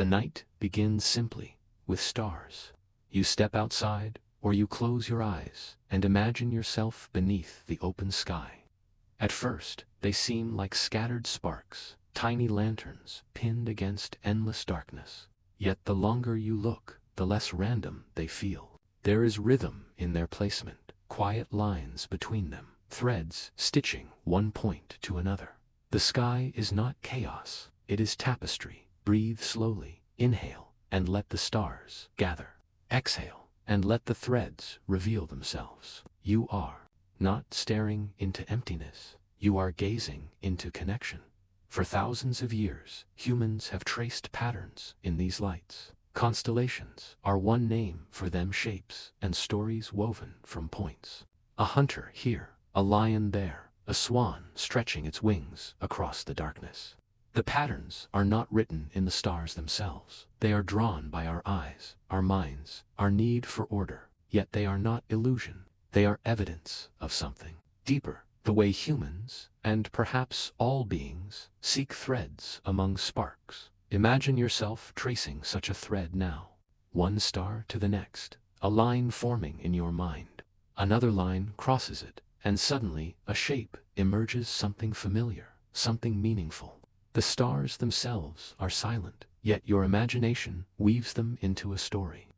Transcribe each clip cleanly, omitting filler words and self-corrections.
The night begins simply, with stars. You step outside, or you close your eyes, and imagine yourself beneath the open sky. At first, they seem like scattered sparks, tiny lanterns pinned against endless darkness. Yet the longer you look, the less random they feel. There is rhythm in their placement, quiet lines between them, threads stitching one point to another. The sky is not chaos, it is tapestry. Breathe slowly, inhale, and let the stars gather. Exhale, and let the threads reveal themselves. You are not staring into emptiness, you are gazing into connection. For thousands of years, humans have traced patterns in these lights. Constellations are one name for them, shapes and stories woven from points. A hunter here, a lion there, a swan stretching its wings across the darkness. The patterns are not written in the stars themselves. They are drawn by our eyes, our minds, our need for order. Yet they are not illusion. They are evidence of something deeper. The way humans, and perhaps all beings, seek threads among sparks. Imagine yourself tracing such a thread now. One star to the next, a line forming in your mind. Another line crosses it, and suddenly a shape emerges, something familiar, something meaningful. The stars themselves are silent, yet your imagination weaves them into a story.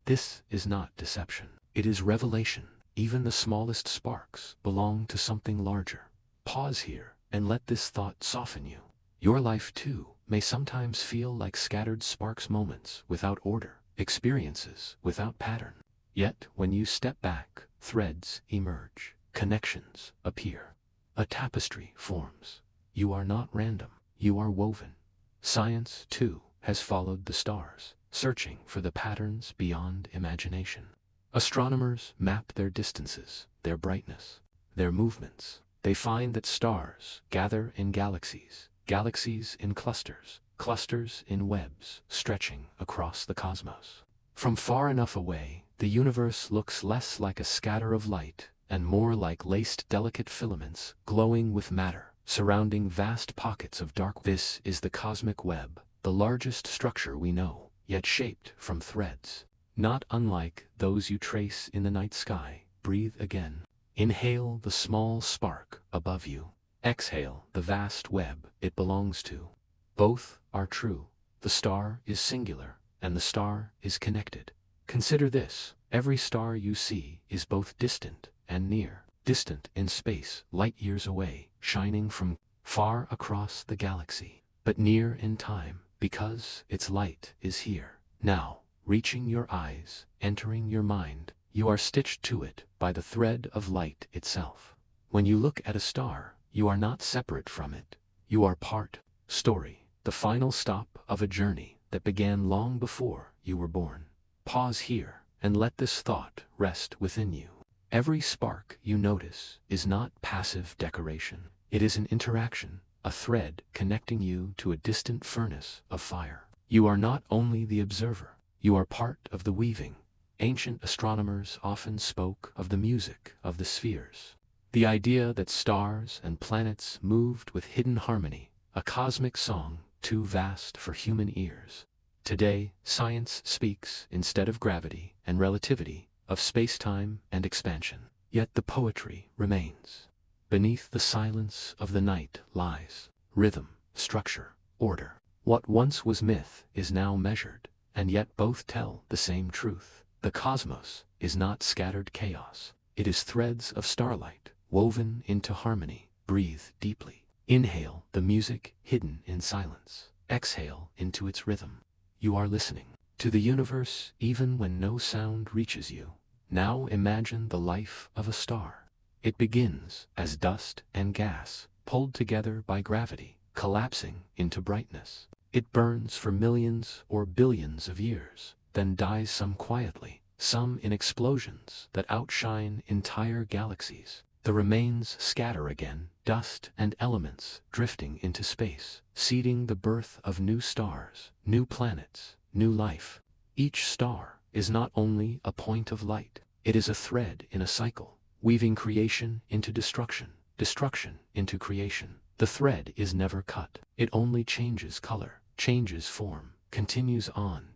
This is not deception. It is revelation. Even the smallest sparks belong to something larger. Pause here and let this thought soften you. Your life, too, may sometimes feel like scattered sparks, moments without order, experiences without pattern. Yet, when you step back, threads emerge, connections appear. A tapestry forms. You are not random. You are woven. Science, too, has followed the stars, searching for the patterns beyond imagination. Astronomers map their distances, their brightness, their movements. They find that stars gather in galaxies, galaxies in clusters, clusters in webs stretching across the cosmos. From far enough away, the universe looks less like a scatter of light and more like laced delicate filaments glowing with matter, surrounding vast pockets of dark. This is the cosmic web, the largest structure we know, yet shaped from threads. Not unlike those you trace in the night sky. Breathe again. Inhale the small spark above you. Exhale the vast web it belongs to. Both are true. The star is singular, and the star is connected. Consider this: every star you see is both distant and near. Distant in space, light years away, shining from far across the galaxy. But near in time, because its light is here, now, reaching your eyes, entering your mind. You are stitched to it by the thread of light itself. When you look at a star, you are not separate from it. You are part. Story, the final stop of a journey that began long before you were born. Pause here and let this thought rest within you. Every spark you notice is not passive decoration. It is an interaction, a thread connecting you to a distant furnace of fire. You are not only the observer, you are part of the weaving. Ancient astronomers often spoke of the music of the spheres. The idea that stars and planets moved with hidden harmony, a cosmic song too vast for human ears. Today, science speaks, instead of gravity and relativity, of space-time and expansion. Yet the poetry remains. Beneath the silence of the night lies rhythm, structure, order. What once was myth is now measured, and yet both tell the same truth. The cosmos is not scattered chaos. It is threads of starlight, woven into harmony. Breathe deeply. Inhale the music hidden in silence. Exhale into its rhythm. You are listening to the universe even when no sound reaches you. Now imagine the life of a star. It begins as dust and gas, pulled together by gravity, collapsing into brightness. It burns for millions or billions of years, then dies, some quietly, some in explosions that outshine entire galaxies. The remains scatter again, dust and elements drifting into space, seeding the birth of new stars, new planets, new life. Each star is not only a point of light, it is a thread in a cycle, weaving creation into destruction, destruction into creation. The thread is never cut, it only changes color, changes form, continues on.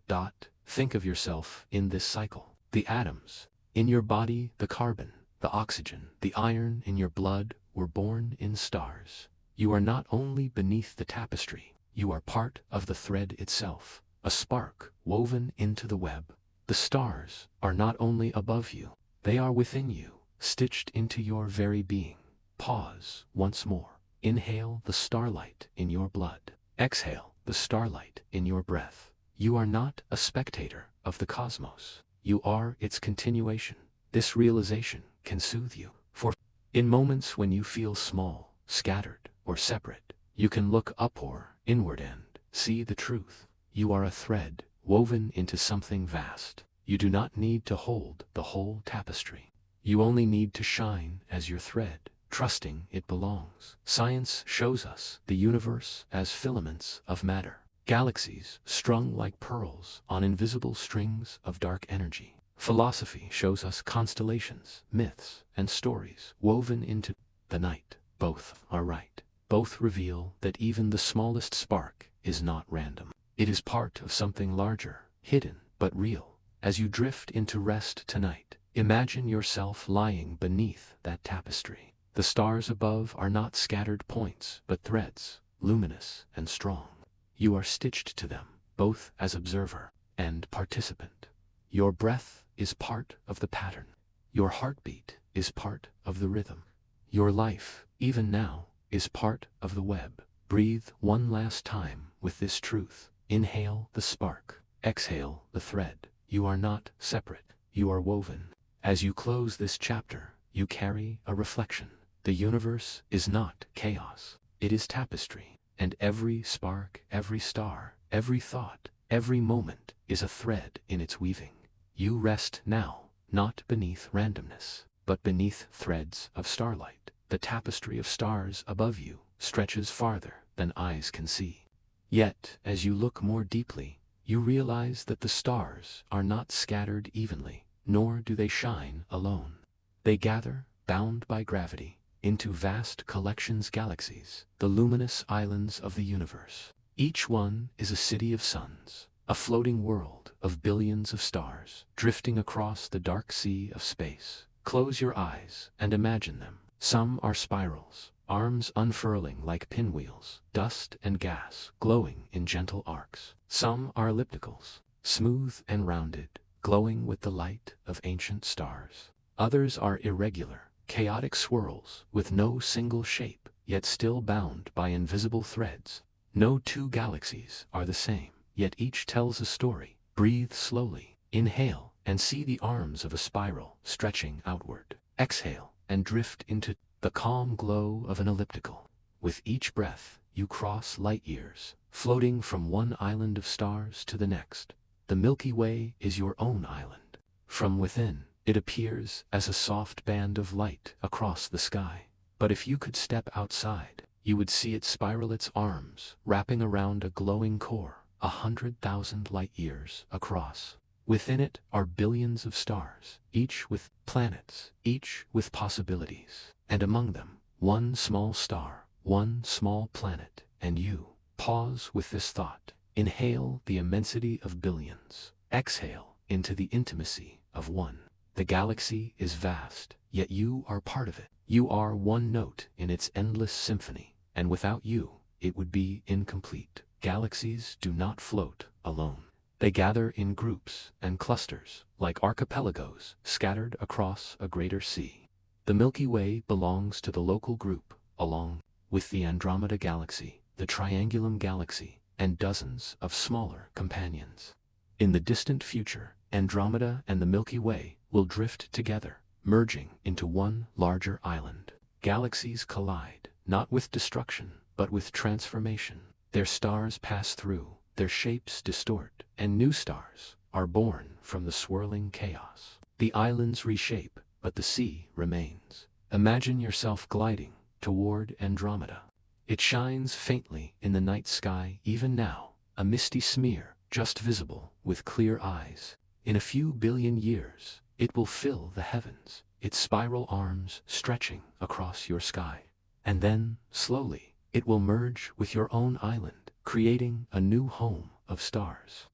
Think of yourself in this cycle. The atoms in your body, the carbon, the oxygen, the iron in your blood were born in stars. You are not only beneath the tapestry, you are part of the thread itself, a spark woven into the web. The stars are not only above you, they are within you, stitched into your very being. Pause once more. Inhale the starlight in your blood. Exhale the starlight in your breath. You are not a spectator of the cosmos. You are its continuation. This realization can soothe you. For in moments when you feel small, scattered, or separate, you can look up or inward and see the truth. You are a thread woven into something vast. You do not need to hold the whole tapestry. You only need to shine as your thread, trusting it belongs. Science shows us the universe as filaments of matter, galaxies strung like pearls on invisible strings of dark energy. Philosophy shows us constellations, myths, and stories woven into the night. Both are right. Both reveal that even the smallest spark is not random. It is part of something larger, hidden but real. As you drift into rest tonight, imagine yourself lying beneath that tapestry. The stars above are not scattered points, but threads, luminous and strong. You are stitched to them, both as observer and participant. Your breath is part of the pattern. Your heartbeat is part of the rhythm. Your life, even now, is part of the web. Breathe one last time with this truth. Inhale the spark. Exhale the thread. You are not separate. You are woven. As you close this chapter, you carry a reflection. The universe is not chaos. It is tapestry. And every spark, every star, every thought, every moment is a thread in its weaving. You rest now, not beneath randomness, but beneath threads of starlight. The tapestry of stars above you stretches farther than eyes can see. Yet, as you look more deeply, you realize that the stars are not scattered evenly, nor do they shine alone. They gather, bound by gravity, into vast collections, galaxies, the luminous islands of the universe. Each one is a city of suns, a floating world of billions of stars, drifting across the dark sea of space. Close your eyes and imagine them. Some are spirals, arms unfurling like pinwheels, dust and gas glowing in gentle arcs. Some are ellipticals, smooth and rounded, glowing with the light of ancient stars. Others are irregular, chaotic swirls with no single shape, yet still bound by invisible threads. No two galaxies are the same, yet each tells a story. Breathe slowly, inhale, and see the arms of a spiral stretching outward. Exhale, and drift into the calm glow of an elliptical. With each breath, you cross light years, floating from one island of stars to the next. The Milky Way is your own island. From within, it appears as a soft band of light across the sky. But if you could step outside, you would see it spiral its arms, wrapping around a glowing core, 100,000 light years across. Within it are billions of stars, each with planets, each with possibilities. And among them, one small star, one small planet, and you. Pause with this thought. Inhale the immensity of billions. Exhale into the intimacy of one. The galaxy is vast, yet you are part of it. You are one note in its endless symphony, and without you, it would be incomplete. Galaxies do not float alone. They gather in groups and clusters, like archipelagos scattered across a greater sea. The Milky Way belongs to the local group, along with the Andromeda Galaxy, the Triangulum Galaxy, and dozens of smaller companions. In the distant future, Andromeda and the Milky Way will drift together, merging into one larger island. Galaxies collide, not with destruction, but with transformation. Their stars pass through, their shapes distort, and new stars are born from the swirling chaos. The islands reshape, but the sea remains. Imagine yourself gliding toward Andromeda. It shines faintly in the night sky even now, a misty smear just visible with clear eyes. In a few billion years, it will fill the heavens, its spiral arms stretching across your sky. And then, slowly, it will merge with your own island, creating a new home of stars.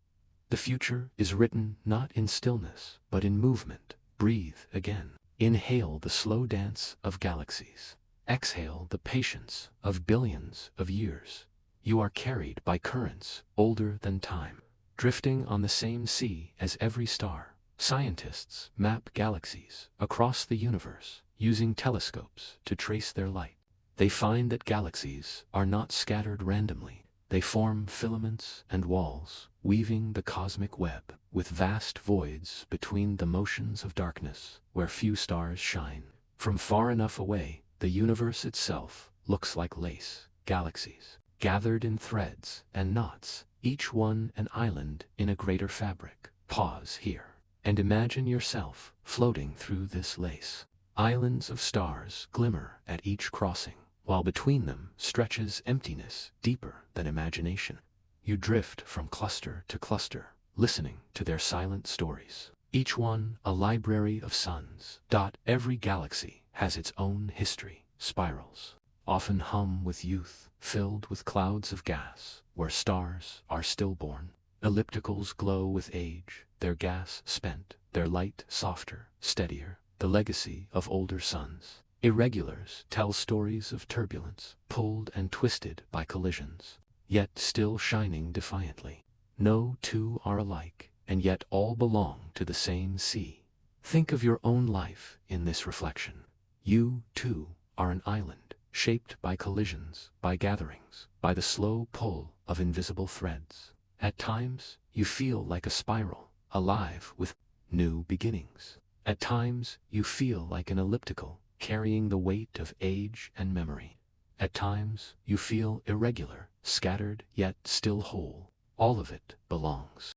The future is written not in stillness, but in movement. Breathe again. Inhale the slow dance of galaxies. Exhale the patience of billions of years. You are carried by currents older than time, drifting on the same sea as every star. Scientists map galaxies across the universe using telescopes to trace their light. They find that galaxies are not scattered randomly. They form filaments and walls, weaving the cosmic web, with vast voids between the motions of darkness, where few stars shine. From far enough away, the universe itself looks like lace. Galaxies, gathered in threads and knots, each one an island in a greater fabric. Pause here, and imagine yourself floating through this lace. Islands of stars glimmer at each crossing, while between them stretches emptiness deeper than imagination. You drift from cluster to cluster, listening to their silent stories. Each one a library of suns. Every galaxy has its own history. Spirals often hum with youth, filled with clouds of gas, where stars are stillborn. Ellipticals glow with age, their gas spent, their light softer, steadier, the legacy of older suns. Irregulars tell stories of turbulence, pulled and twisted by collisions, yet still shining defiantly. No two are alike, and yet all belong to the same sea. Think of your own life in this reflection. You, too, are an island, shaped by collisions, by gatherings, by the slow pull of invisible threads. At times, you feel like a spiral, alive with new beginnings. At times, you feel like an elliptical, carrying the weight of age and memory. At times, you feel irregular, scattered yet still whole. All of it belongs.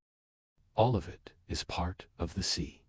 All of it is part of the sea.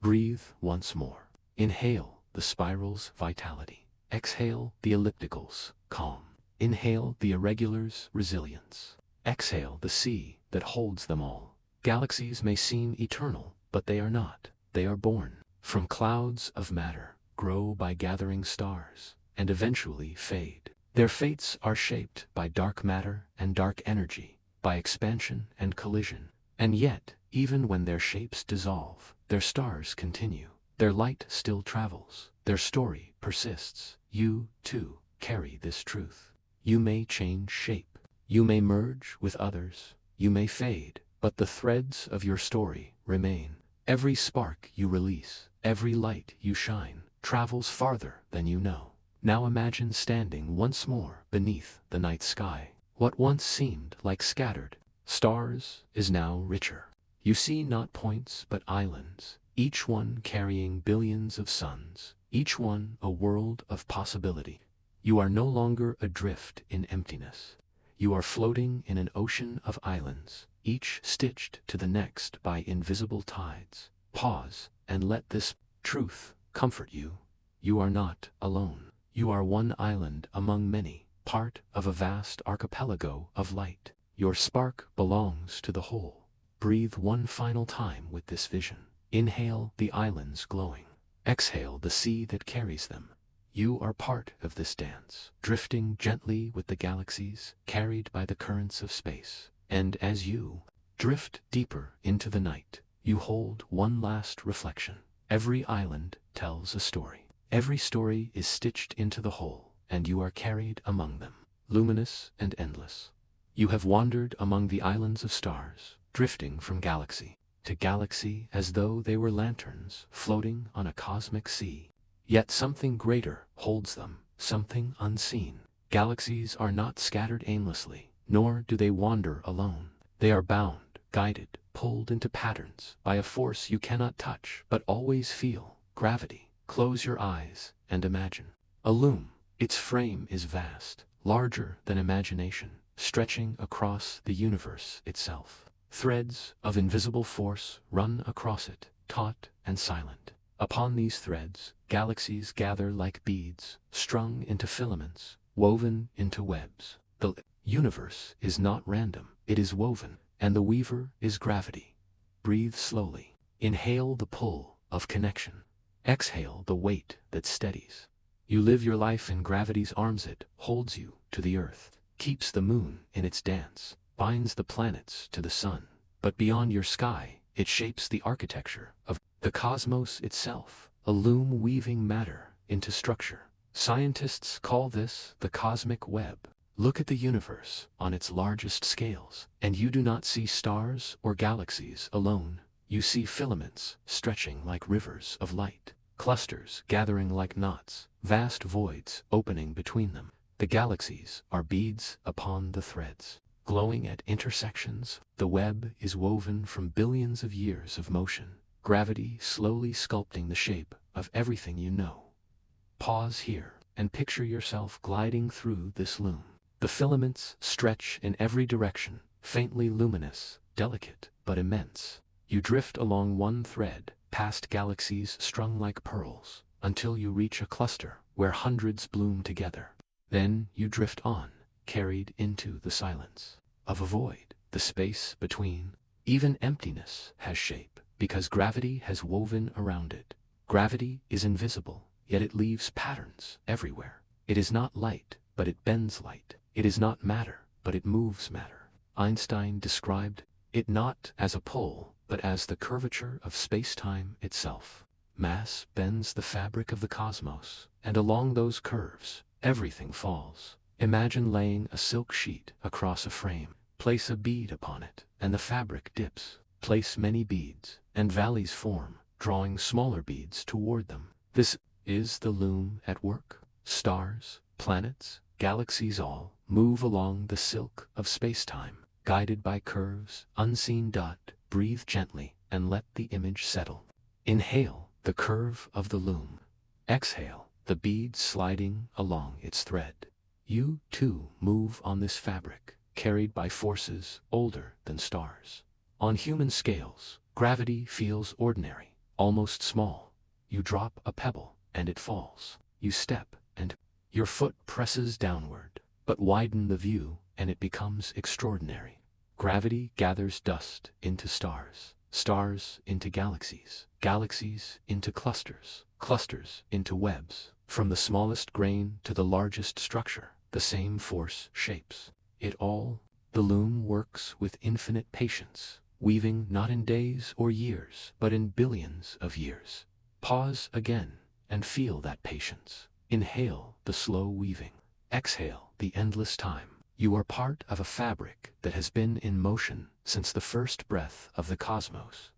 Breathe once more. Inhale the spiral's vitality. Exhale the elliptical's calm. Inhale the irregular's resilience. Exhale the sea that holds them all. Galaxies may seem eternal, but they are not. They are born from clouds of matter, grow by gathering stars, and eventually fade. Their fates are shaped by dark matter and dark energy, by expansion and collision. And yet, even when their shapes dissolve, their stars continue. Their light still travels. Their story persists. You, too, carry this truth. You may change shape. You may merge with others. You may fade, but the threads of your story remain. Every spark you release, every light you shine, travels farther than you know. Now imagine standing once more beneath the night sky. What once seemed like scattered stars is now richer. You see not points but islands, each one carrying billions of suns, each one a world of possibility. You are no longer adrift in emptiness. You are floating in an ocean of islands, each stitched to the next by invisible tides. Pause, and let this truth comfort you. You are not alone. You are one island among many, part of a vast archipelago of light. Your spark belongs to the whole. Breathe one final time with this vision. Inhale the islands glowing. Exhale the sea that carries them. You are part of this dance, drifting gently with the galaxies, carried by the currents of space. And as you drift deeper into the night, you hold one last reflection. Every island tells a story. Every story is stitched into the whole, and you are carried among them, luminous and endless. You have wandered among the islands of stars, drifting from galaxy to galaxy as though they were lanterns floating on a cosmic sea. Yet something greater holds them, something unseen. Galaxies are not scattered aimlessly, nor do they wander alone. They are bound, guided, pulled into patterns by a force you cannot touch but always feel, gravity. Close your eyes and imagine. A loom. Its frame is vast, larger than imagination, stretching across the universe itself. Threads of invisible force run across it, taut and silent. Upon these threads, galaxies gather like beads, strung into filaments, woven into webs. The universe is not random, it is woven, and the weaver is gravity. Breathe slowly. Inhale the pull of connection. Exhale the weight that steadies. You live your life in gravity's arms. It holds you to the earth, keeps the moon in its dance, binds the planets to the sun. But beyond your sky, it shapes the architecture of the cosmos itself, a loom weaving matter into structure. Scientists call this the cosmic web. Look at the universe on its largest scales, and you do not see stars or galaxies alone. You see filaments stretching like rivers of light, clusters gathering like knots, vast voids opening between them. The galaxies are beads upon the threads, glowing at intersections. The web is woven from billions of years of motion, gravity slowly sculpting the shape of everything you know. Pause here and picture yourself gliding through this loom. The filaments stretch in every direction, faintly luminous, delicate, but immense. You drift along one thread, past galaxies strung like pearls, until you reach a cluster where hundreds bloom together. Then you drift on, carried into the silence of a void, the space between. Even emptiness has shape, because gravity has woven around it. Gravity is invisible, yet it leaves patterns everywhere. It is not light, but it bends light. It is not matter, but it moves matter. Einstein described it not as a pull, but as the curvature of space-time itself. Mass bends the fabric of the cosmos, and along those curves, everything falls. Imagine laying a silk sheet across a frame. Place a bead upon it, and the fabric dips. Place many beads, and valleys form, drawing smaller beads toward them. This is the loom at work. Stars, planets, galaxies all move along the silk of space-time, guided by curves, unseen. Breathe gently and let the image settle. Inhale the curve of the loom. Exhale the beads sliding along its thread. You, too, move on this fabric, carried by forces older than stars. On human scales, gravity feels ordinary, almost small. You drop a pebble, and it falls. You step, and your foot presses downward. But widen the view, and it becomes extraordinary. Gravity gathers dust into stars, stars into galaxies, galaxies into clusters, clusters into webs. From the smallest grain to the largest structure, the same force shapes it all. The loom works with infinite patience, weaving not in days or years, but in billions of years. Pause again and feel that patience. Inhale the slow weaving. Exhale the endless time. You are part of a fabric that has been in motion since the first breath of the cosmos.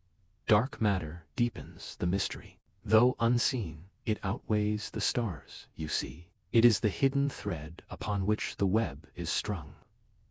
Dark matter deepens the mystery. Though unseen, it outweighs the stars you see. It is the hidden thread upon which the web is strung.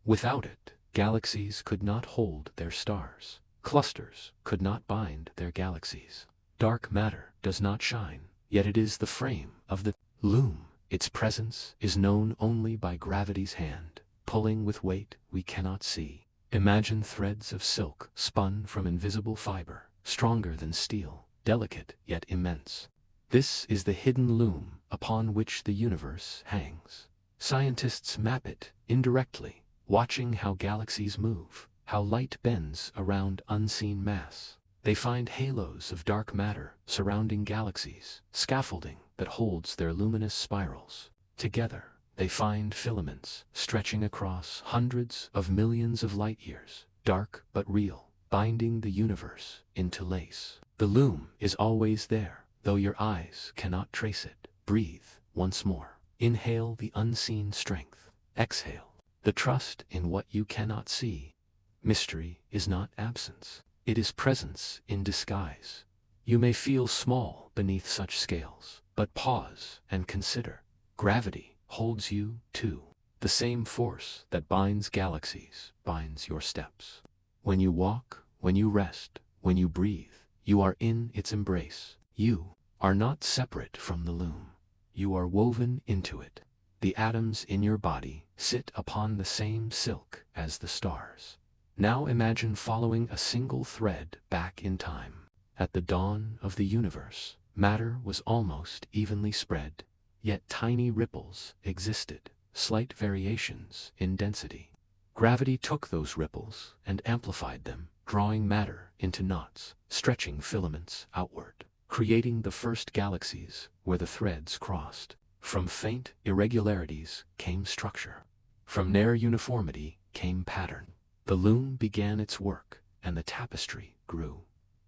Without it, galaxies could not hold their stars. Clusters could not bind their galaxies. Dark matter does not shine, yet it is the frame of the loom. Its presence is known only by gravity's hand, pulling with weight we cannot see. Imagine threads of silk spun from invisible fiber, stronger than steel, delicate yet immense. This is the hidden loom upon which the universe hangs. Scientists map it indirectly, watching how galaxies move, how light bends around unseen mass. They find halos of dark matter surrounding galaxies, scaffolding that holds their luminous spirals. Together, they find filaments stretching across hundreds of millions of light years, dark but real, binding the universe into lace. The loom is always there, though your eyes cannot trace it. Breathe once more. Inhale the unseen strength. Exhale the trust in what you cannot see. Mystery is not absence. It is presence in disguise. You may feel small beneath such scales, but pause and consider. Gravity holds you too. The same force that binds galaxies binds your steps. When you walk, when you rest, when you breathe, you are in its embrace. You are not separate from the loom. You are woven into it. The atoms in your body sit upon the same silk as the stars. Now imagine following a single thread back in time. At the dawn of the universe, matter was almost evenly spread, yet tiny ripples existed, slight variations in density. Gravity took those ripples and amplified them, drawing matter into knots, stretching filaments outward, creating the first galaxies where the threads crossed. From faint irregularities came structure. From near uniformity came pattern. The loom began its work, and the tapestry grew.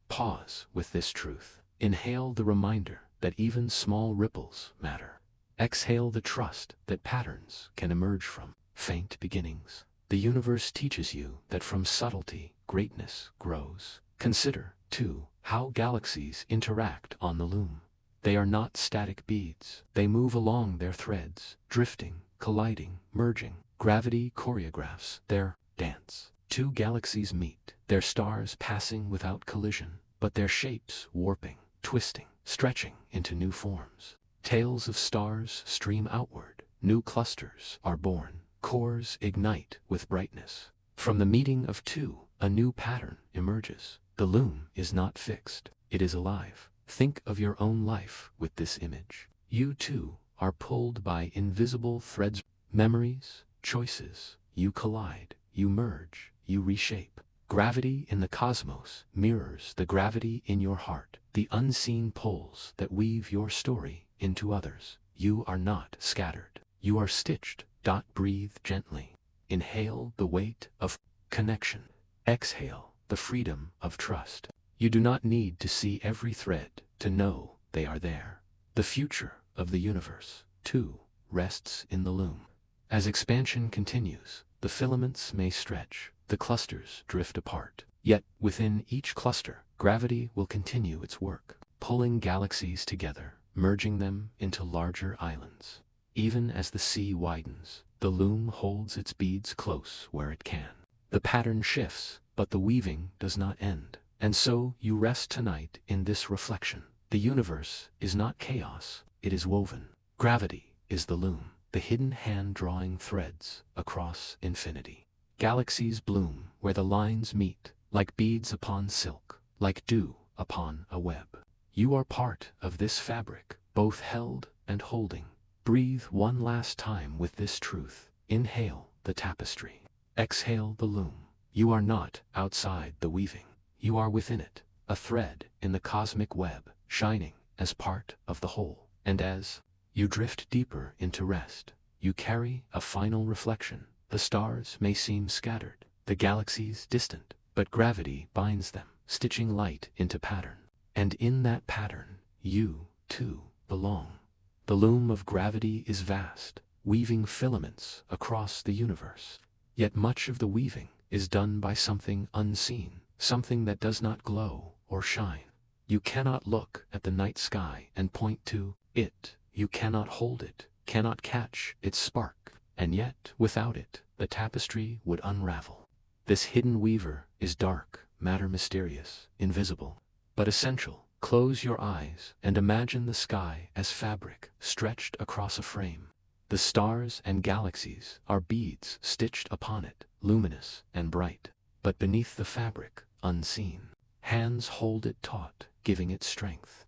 Pause with this truth. Inhale the reminder that even small ripples matter. Exhale the trust that patterns can emerge from faint beginnings. The universe teaches you that from subtlety, greatness grows. Consider, too, how galaxies interact on the loom. They are not static beads. They move along their threads, drifting, colliding, merging. Gravity choreographs their dance. Two galaxies meet, their stars passing without collision, but their shapes warping, twisting, stretching into new forms. Tails of stars stream outward, new clusters are born, cores ignite with brightness. From the meeting of two, a new pattern emerges. The loom is not fixed, it is alive. Think of your own life with this image. You too are pulled by invisible threads, memories, choices. You collide, you merge, you reshape. Gravity in the cosmos mirrors the gravity in your heart, the unseen pulls that weave your story into others. You are not scattered, you are stitched. Breathe gently. Inhale the weight of connection. Exhale the freedom of trust. You do not need to see every thread to know they are there. The future of the universe, too, rests in the loom. As expansion continues, the filaments may stretch, the clusters drift apart. Yet, within each cluster, gravity will continue its work, pulling galaxies together, merging them into larger islands. Even as the sea widens, the loom holds its beads close where it can. The pattern shifts, but the weaving does not end. And so you rest tonight in this reflection. The universe is not chaos, it is woven. Gravity is the loom, the hidden hand drawing threads across infinity. Galaxies bloom where the lines meet, like beads upon silk, like dew upon a web. You are part of this fabric, both held and holding. Breathe one last time with this truth. Inhale the tapestry. Exhale the loom. You are not outside the weaving. You are within it, a thread in the cosmic web, shining as part of the whole. And as you drift deeper into rest, you carry a final reflection. The stars may seem scattered, the galaxies distant, but gravity binds them, stitching light into pattern. And in that pattern, you, too, belong. The loom of gravity is vast, weaving filaments across the universe. Yet much of the weaving is done by something unseen, something that does not glow or shine. You cannot look at the night sky and point to it. You cannot hold it, cannot catch its spark. And yet, without it, the tapestry would unravel. This hidden weaver is dark, matter mysterious, invisible, but essential. Close your eyes and imagine the sky as fabric stretched across a frame. The stars and galaxies are beads stitched upon it, luminous and bright. But beneath the fabric, unseen, hands hold it taut, giving it strength.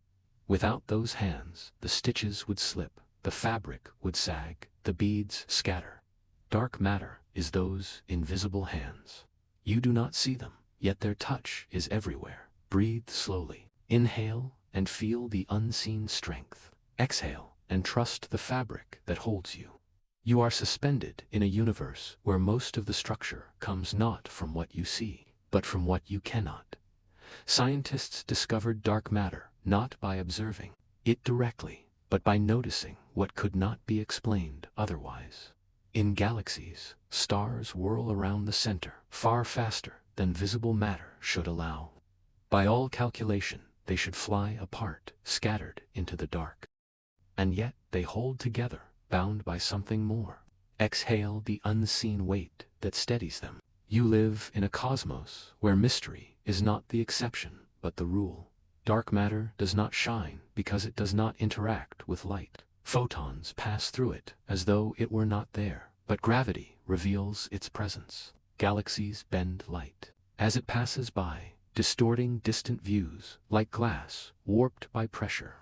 Without those hands, the stitches would slip, the fabric would sag, the beads scatter. Dark matter is those invisible hands. You do not see them, yet their touch is everywhere. Breathe slowly. Inhale and feel the unseen strength. Exhale and trust the fabric that holds you. You are suspended in a universe where most of the structure comes not from what you see, but from what you cannot. Scientists discovered dark matter not by observing it directly, but by noticing what could not be explained otherwise. In galaxies, stars whirl around the center far faster than visible matter should allow. By all calculation, they should fly apart, scattered into the dark. And yet they hold together, bound by something more. Exhale the unseen weight that steadies them. You live in a cosmos where mystery is not the exception, but the rule. Dark matter does not shine because it does not interact with light. Photons pass through it as though it were not there, but gravity reveals its presence. Galaxies bend light as it passes by, distorting distant views like glass warped by pressure.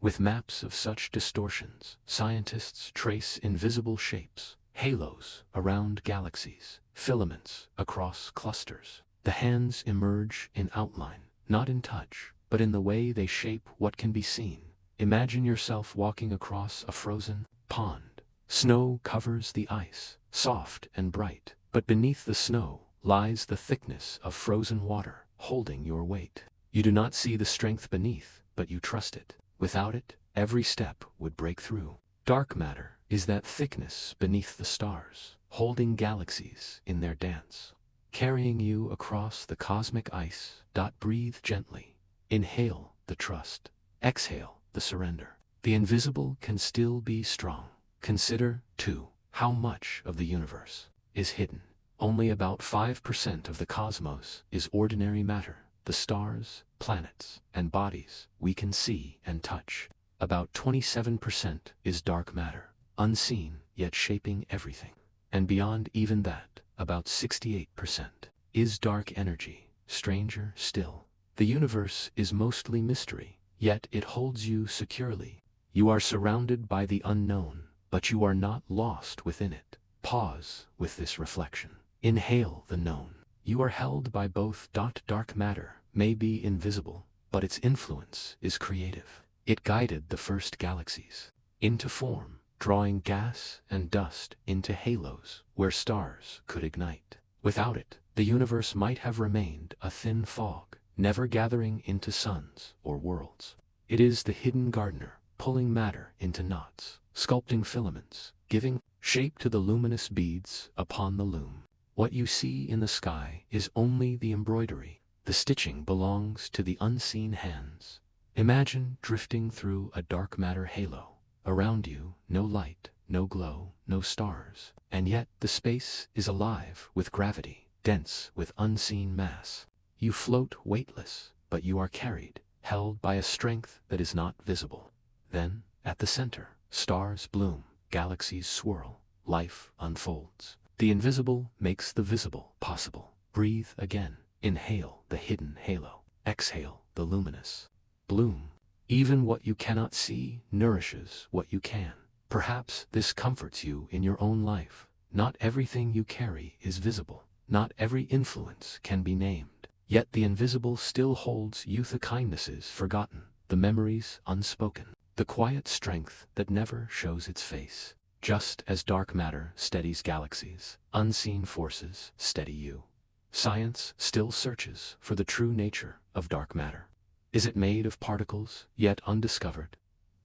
With maps of such distortions, scientists trace invisible shapes, halos around galaxies, filaments across clusters. The hands emerge in outline, not in touch, but in the way they shape what can be seen. Imagine yourself walking across a frozen pond. Snow covers the ice, soft and bright, but beneath the snow, lies the thickness of frozen water, holding your weight. You do not see the strength beneath, but you trust it. Without it, every step would break through. Dark matter is that thickness beneath the stars, holding galaxies in their dance, carrying you across the cosmic ice. Breathe gently. Inhale the trust. Exhale the surrender. The invisible can still be strong. Consider, too, how much of the universe is hidden. Only about 5% of the cosmos is ordinary matter. The stars, planets, and bodies we can see and touch. About 27% is dark matter, unseen yet shaping everything. And beyond even that, about 68% is dark energy. Stranger still, the universe is mostly mystery, yet it holds you securely. You are surrounded by the unknown, but you are not lost within it. Pause with this reflection. Inhale the known. You are held by both. Dark matter may be invisible, but its influence is creative. It guided the first galaxies into form, drawing gas and dust into halos where stars could ignite. Without it, the universe might have remained a thin fog, never gathering into suns or worlds. It is the hidden gardener, pulling matter into knots, sculpting filaments, giving shape to the luminous beads upon the loom. What you see in the sky is only the embroidery. The stitching belongs to the unseen hands. Imagine drifting through a dark matter halo. Around you, no light, no glow, no stars. And yet the space is alive with gravity, dense with unseen mass. You float weightless, but you are carried, held by a strength that is not visible. Then, at the center, stars bloom, galaxies swirl, life unfolds. The invisible makes the visible possible. Breathe again. Inhale the hidden halo. Exhale the luminous bloom. Even what you cannot see nourishes what you can. Perhaps this comforts you in your own life. Not everything you carry is visible. Not every influence can be named. Yet the invisible still holds youth, the kindnesses forgotten, the memories unspoken, the quiet strength that never shows its face. Just as dark matter steadies galaxies, unseen forces steady you. Science still searches for the true nature of dark matter. Is it made of particles, yet undiscovered?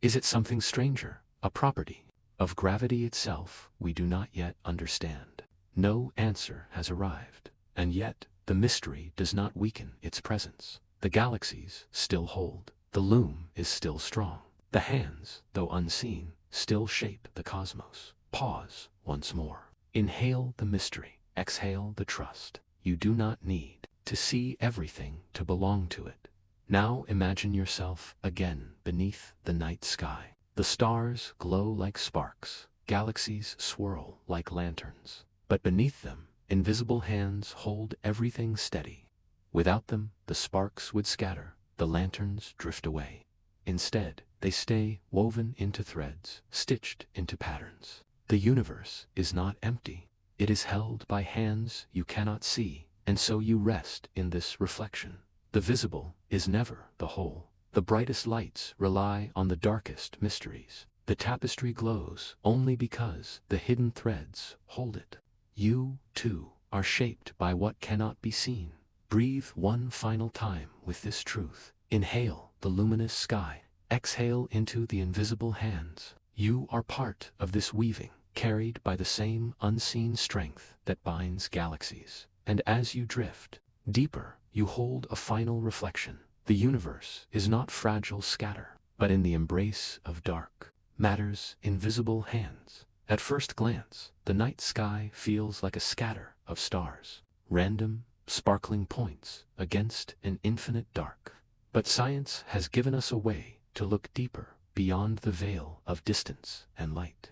Is it something stranger, a property of gravity itself we do not yet understand? No answer has arrived, and yet the mystery does not weaken its presence. The galaxies still hold, the loom is still strong. The hands, though unseen, still shape the cosmos. Pause once more. Inhale the mystery, exhale the trust. You do not need to see everything to belong to it. Now imagine yourself again beneath the night sky. The stars glow like sparks, galaxies swirl like lanterns, but beneath them, invisible hands hold everything steady. Without them, the sparks would scatter, the lanterns drift away. Instead, they stay woven into threads, stitched into patterns. The universe is not empty. It is held by hands you cannot see, and so you rest in this reflection. The visible is never the whole. The brightest lights rely on the darkest mysteries. The tapestry glows only because the hidden threads hold it. You, too, are shaped by what cannot be seen. Breathe one final time with this truth. Inhale the luminous sky. Exhale into the invisible hands. You are part of this weaving, carried by the same unseen strength that binds galaxies. And as you drift deeper, you hold a final reflection. The universe is not fragile scatter, but in the embrace of dark matter's invisible hands. At first glance, the night sky feels like a scatter of stars, random, sparkling points against an infinite dark. But science has given us a way to look deeper, beyond the veil of distance and light.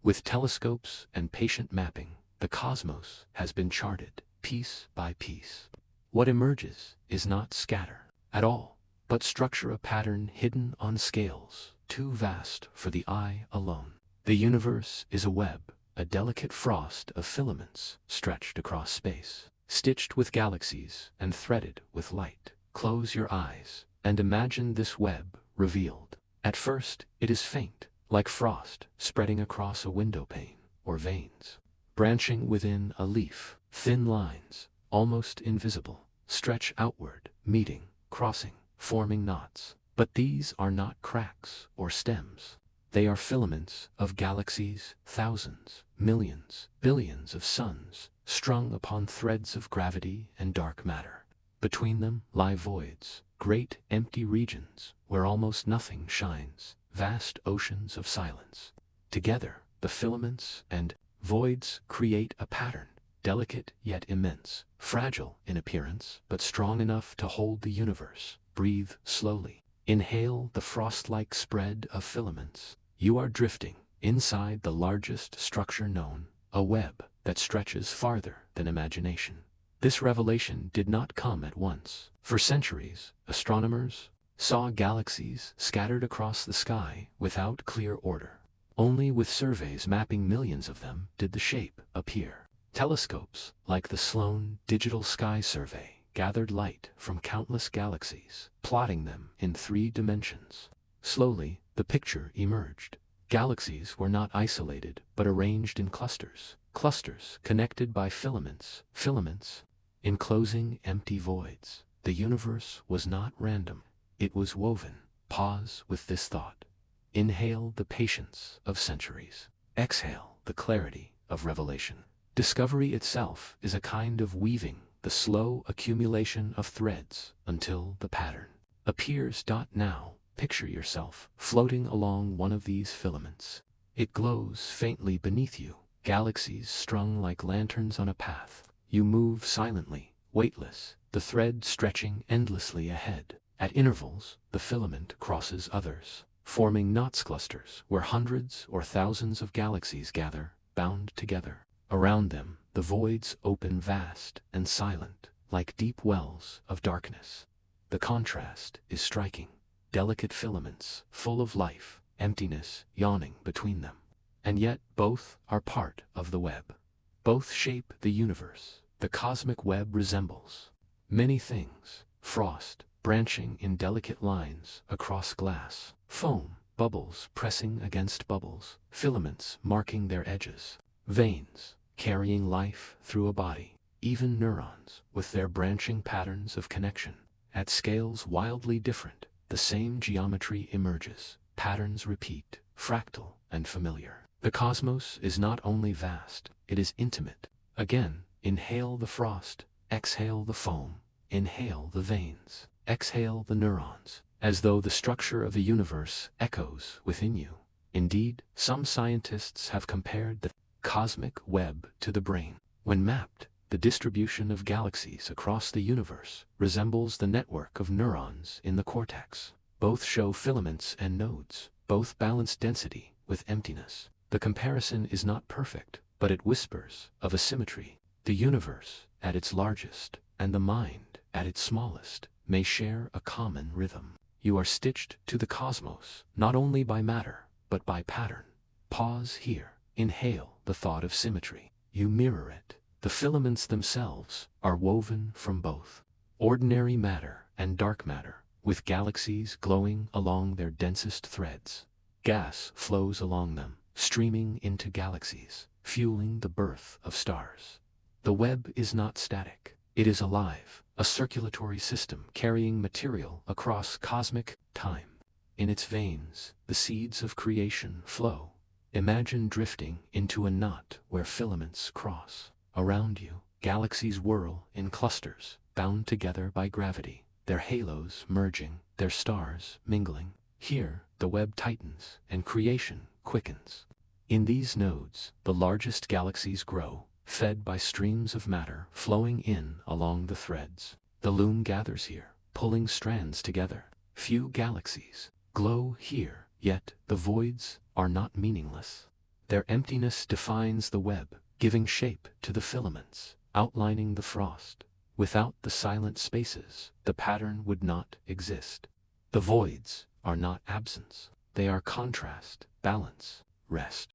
With telescopes and patient mapping, the cosmos has been charted, piece by piece. What emerges is not scatter at all, but structure, a pattern hidden on scales too vast for the eye alone. The universe is a web, a delicate frost of filaments stretched across space, stitched with galaxies and threaded with light. Close your eyes and imagine this web revealed. At first, it is faint, like frost spreading across a window pane, or veins branching within a leaf, thin lines, almost invisible, stretch outward, meeting, crossing, forming knots. But these are not cracks or stems. They are filaments of galaxies, thousands, millions, billions of suns, strung upon threads of gravity and dark matter. Between them lie voids, great empty regions where almost nothing shines, vast oceans of silence. Together, the filaments and voids create a pattern, delicate yet immense, fragile in appearance but strong enough to hold the universe. Breathe slowly. Inhale the frost-like spread of filaments. You are drifting inside the largest structure known, a web that stretches farther than imagination. This revelation did not come at once. For centuries, astronomers saw galaxies scattered across the sky without clear order. Only with surveys mapping millions of them did the shape appear. Telescopes, like the Sloan Digital Sky Survey, gathered light from countless galaxies, plotting them in 3 dimensions. Slowly, the picture emerged. Galaxies were not isolated, but arranged in clusters. Clusters connected by filaments. Filaments enclosing empty voids. The universe was not random. It was woven. Pause with this thought. Inhale the patience of centuries. Exhale the clarity of revelation. Discovery itself is a kind of weaving, the slow accumulation of threads until the pattern appears. Now, picture yourself floating along one of these filaments. It glows faintly beneath you, galaxies strung like lanterns on a path. You move silently, weightless, the thread stretching endlessly ahead. At intervals, the filament crosses others, forming knots, clusters where hundreds or thousands of galaxies gather, bound together. Around them, the voids open vast and silent, like deep wells of darkness. The contrast is striking. Delicate filaments, full of life, emptiness yawning between them. And yet both are part of the web. Both shape the universe. The cosmic web resembles many things: frost, branching in delicate lines across glass, foam, bubbles pressing against bubbles, filaments marking their edges, veins carrying life through a body, even neurons with their branching patterns of connection. At scales wildly different, the same geometry emerges, patterns repeat, fractal and familiar. The cosmos is not only vast, it is intimate. Again, inhale the frost, exhale the foam, inhale the veins, exhale the neurons, as though the structure of the universe echoes within you. Indeed, some scientists have compared the cosmic web to the brain. When mapped, the distribution of galaxies across the universe resembles the network of neurons in the cortex. Both show filaments and nodes, both balance density with emptiness. The comparison is not perfect, but it whispers of a symmetry. The universe, at its largest, and the mind, at its smallest, may share a common rhythm. You are stitched to the cosmos, not only by matter, but by pattern. Pause here. Inhale the thought of symmetry. You mirror it. The filaments themselves are woven from both ordinary matter and dark matter, with galaxies glowing along their densest threads. Gas flows along them, streaming into galaxies, fueling the birth of stars. The web is not static. It is alive, a circulatory system carrying material across cosmic time. In its veins, the seeds of creation flow. Imagine drifting into a knot where filaments cross. Around you, galaxies whirl in clusters, bound together by gravity, their halos merging, their stars mingling. Here, the web tightens, and creation quickens. In these nodes, the largest galaxies grow, fed by streams of matter flowing in along the threads. The loom gathers here, pulling strands together. Few galaxies glow here, yet the voids are not meaningless. Their emptiness defines the web, giving shape to the filaments, outlining the frost. Without the silent spaces, the pattern would not exist. The voids are not absence. They are contrast, balance, rest.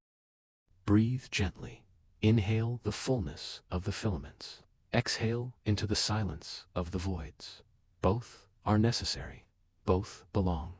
Breathe gently. Inhale the fullness of the filaments. Exhale into the silence of the voids. Both are necessary. Both belong.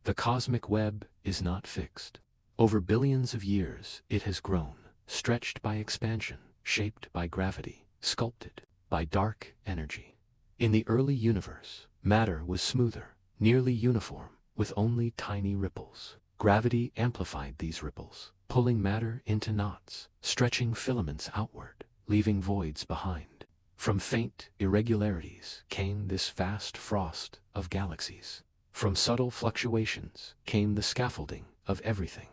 The cosmic web is not fixed. Over billions of years, it has grown, stretched by expansion, shaped by gravity, sculpted by dark energy. In the early universe, matter was smoother, nearly uniform, with only tiny ripples. Gravity amplified these ripples, pulling matter into knots, stretching filaments outward, leaving voids behind. From faint irregularities came this vast frost of galaxies. From subtle fluctuations came the scaffolding of everything.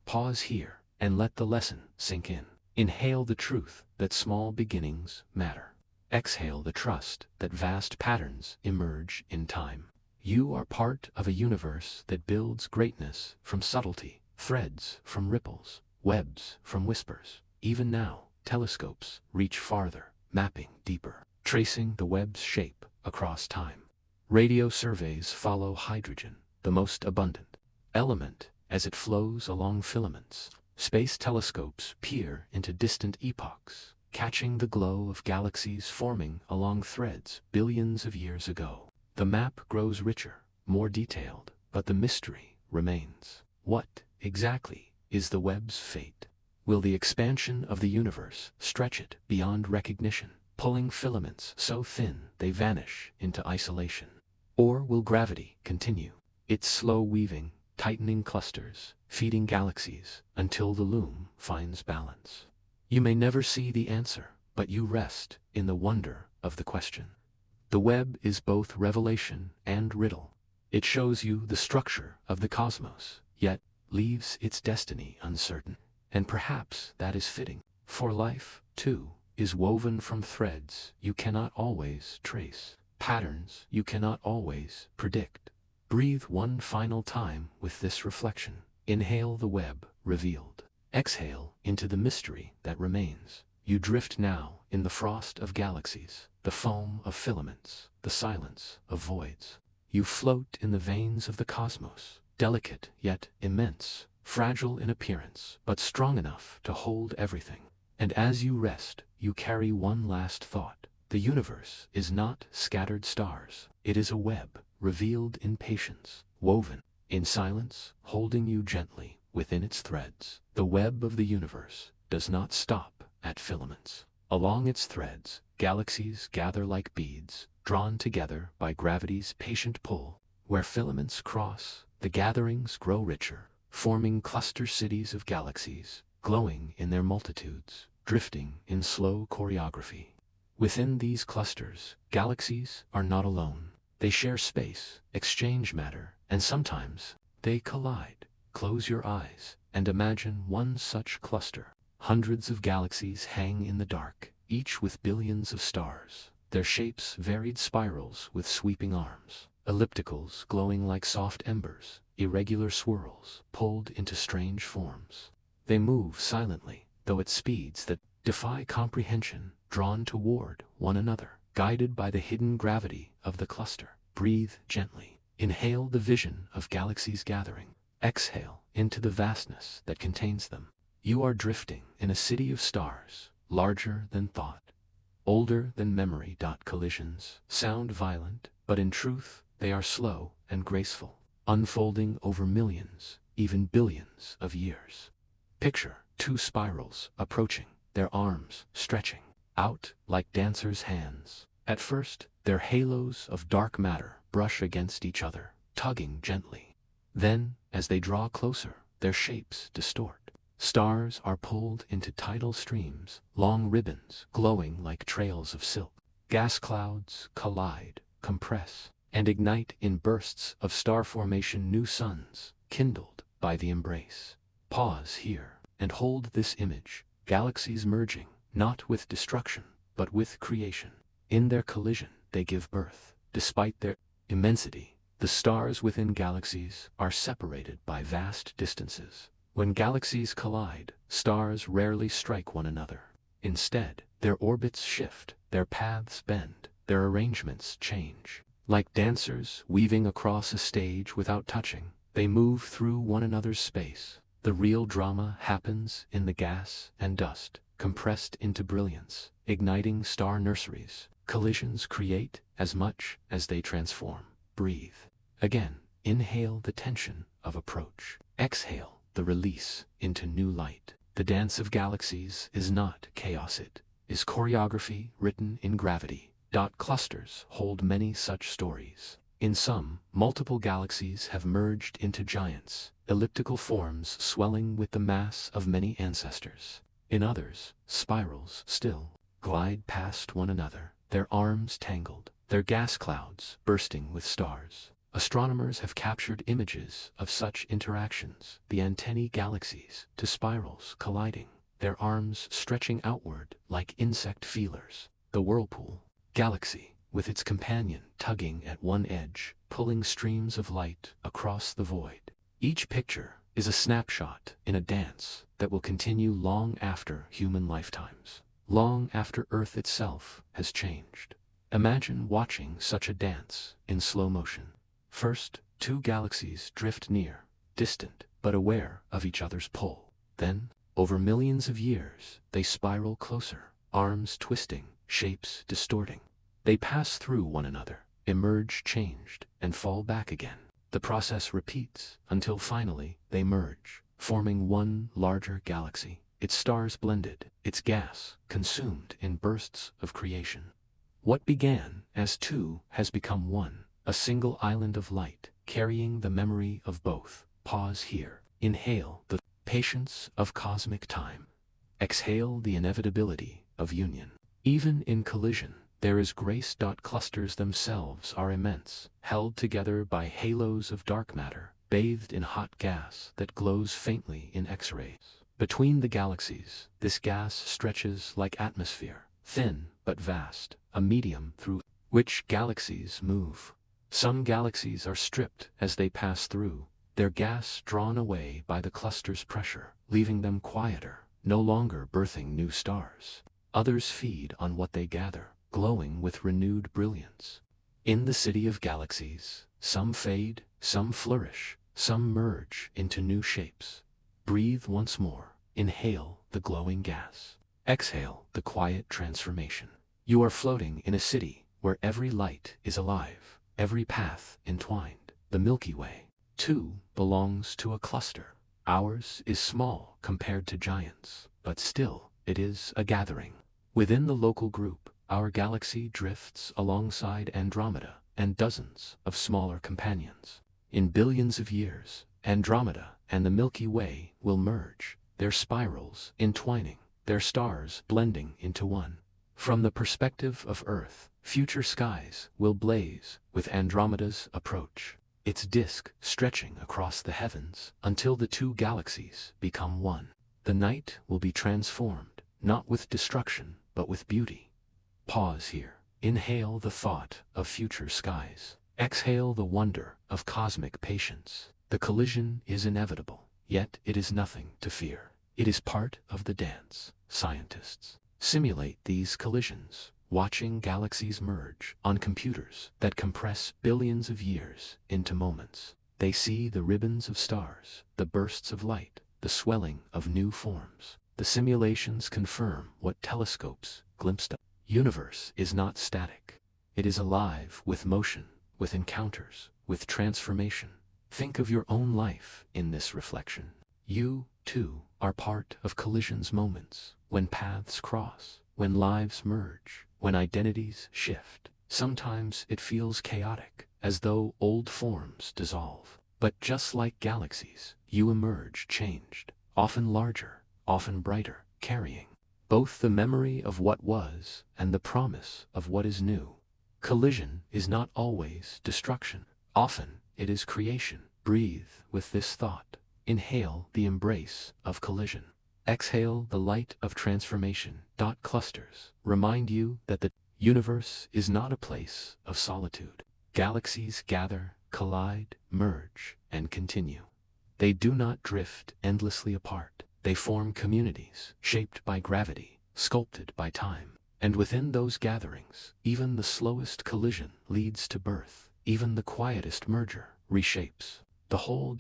Pause here and let the lesson sink in. Inhale the truth that small beginnings matter. Exhale the trust that vast patterns emerge in time. You are part of a universe that builds greatness from subtlety, threads from ripples, webs from whispers. Even now, telescopes reach farther, mapping deeper, tracing the web's shape across time. Radio surveys follow hydrogen, the most abundant element, as it flows along filaments. Space telescopes peer into distant epochs, catching the glow of galaxies forming along threads billions of years ago. The map grows richer, more detailed, but the mystery remains. What, exactly, is the web's fate? Will the expansion of the universe stretch it beyond recognition, pulling filaments so thin they vanish into isolation? Or will gravity continue its slow weaving, tightening clusters, feeding galaxies, until the loom finds balance? You may never see the answer, but you rest in the wonder of the question. The web is both revelation and riddle. It shows you the structure of the cosmos, yet leaves its destiny uncertain. And perhaps that is fitting, for life, too, is woven from threads you cannot always trace, patterns you cannot always predict. Breathe one final time with this reflection. Inhale the web revealed. Exhale into the mystery that remains. You drift now in the frost of galaxies, the foam of filaments, the silence of voids. You float in the veins of the cosmos, delicate yet immense, fragile in appearance, but strong enough to hold everything. And as you rest, you carry one last thought. The universe is not scattered stars. It is a web, revealed in patience, woven in silence, holding you gently within its threads. The web of the universe does not stop at filaments. Along its threads, galaxies gather like beads, drawn together by gravity's patient pull. Where filaments cross, the gatherings grow richer, forming cluster cities of galaxies, glowing in their multitudes, drifting in slow choreography. Within these clusters, galaxies are not alone. They share space, exchange matter, and sometimes they collide. Close your eyes and imagine one such cluster. Hundreds of galaxies hang in the dark, each with billions of stars. Their shapes varied spirals with sweeping arms, ellipticals glowing like soft embers, irregular swirls pulled into strange forms. They move silently, though at speeds that defy comprehension, drawn toward one another, guided by the hidden gravity of the cluster. Breathe gently. Inhale the vision of galaxies gathering. Exhale into the vastness that contains them. You are drifting in a city of stars, larger than thought, older than memory. Collisions sound violent, but in truth, they are slow and graceful, unfolding over millions, even billions of years. Picture two spirals approaching, their arms stretching out like dancers' hands. At first, their halos of dark matter brush against each other, tugging gently. Then, as they draw closer, their shapes distort. Stars are pulled into tidal streams, long ribbons glowing like trails of silk. Gas clouds collide, compress, and ignite in bursts of star formation. New suns, kindled by the embrace. Pause here and hold this image. Galaxies merging, not with destruction, but with creation. In their collision, they give birth. Despite their immensity, the stars within galaxies are separated by vast distances. When galaxies collide, stars rarely strike one another. Instead, their orbits shift, their paths bend, their arrangements change. Like dancers weaving across a stage without touching, they move through one another's space. The real drama happens in the gas and dust, compressed into brilliance, igniting star nurseries. Collisions create as much as they transform. Breathe. Again, inhale the tension of approach. Exhale the release into new light. The dance of galaxies is not chaos, it is choreography written in gravity. Clusters hold many such stories. In some, multiple galaxies have merged into giants, elliptical forms swelling with the mass of many ancestors. In others, spirals still glide past one another, their arms tangled, their gas clouds bursting with stars. Astronomers have captured images of such interactions, the antennae galaxies to spirals colliding, their arms stretching outward like insect feelers. The whirlpool galaxy, with its companion tugging at one edge, pulling streams of light across the void. Each picture is a snapshot in a dance that will continue long after human lifetimes, long after Earth itself has changed. Imagine watching such a dance in slow motion. First, two galaxies drift near, distant, but aware of each other's pull. Then, over millions of years, they spiral closer, arms twisting, shapes distorting. They pass through one another, emerge changed, and fall back again. The process repeats until finally they merge, forming one larger galaxy, its stars blended, its gas consumed in bursts of creation. What began as two has become one, a single island of light, carrying the memory of both. Pause here. Inhale the patience of cosmic time. Exhale the inevitability of union. Even in collision, there is grace. Clusters themselves are immense, held together by halos of dark matter, bathed in hot gas that glows faintly in X-rays. Between the galaxies, this gas stretches like atmosphere, thin but vast, a medium through which galaxies move. Some galaxies are stripped as they pass through, their gas drawn away by the cluster's pressure, leaving them quieter, no longer birthing new stars. Others feed on what they gather, glowing with renewed brilliance. In the city of galaxies, some fade, some flourish, some merge into new shapes. Breathe once more, inhale the glowing gas. Exhale the quiet transformation. You are floating in a city where every light is alive, every path entwined. The Milky Way, too, belongs to a cluster. Ours is small compared to giants, but still, it is a gathering. Within the local group, our galaxy drifts alongside Andromeda and dozens of smaller companions. In billions of years, Andromeda and the Milky Way will merge, their spirals entwining, their stars blending into one. From the perspective of Earth, future skies will blaze with Andromeda's approach, its disk stretching across the heavens until the two galaxies become one. The night will be transformed, not with destruction, but with beauty. Pause here. Inhale the thought of future skies. Exhale the wonder of cosmic patience. The collision is inevitable, yet it is nothing to fear. It is part of the dance. Scientists simulate these collisions, watching galaxies merge on computers that compress billions of years into moments. They see the ribbons of stars, the bursts of light, the swelling of new forms. The simulations confirm what telescopes glimpsed. Universe is not static. It is alive with motion, with encounters, with transformation. Think of your own life in this reflection. You, too, are part of collisions, moments, when paths cross, when lives merge, when identities shift. Sometimes it feels chaotic, as though old forms dissolve. But just like galaxies, you emerge changed, often larger, often brighter, carrying both the memory of what was and the promise of what is new. Collision is not always destruction. Often, it is creation. Breathe with this thought. Inhale the embrace of collision. Exhale the light of transformation. Clusters remind you that the universe is not a place of solitude. Galaxies gather, collide, merge, and continue. They do not drift endlessly apart. They form communities, shaped by gravity, sculpted by time. And within those gatherings, even the slowest collision leads to birth. Even the quietest merger reshapes the whole.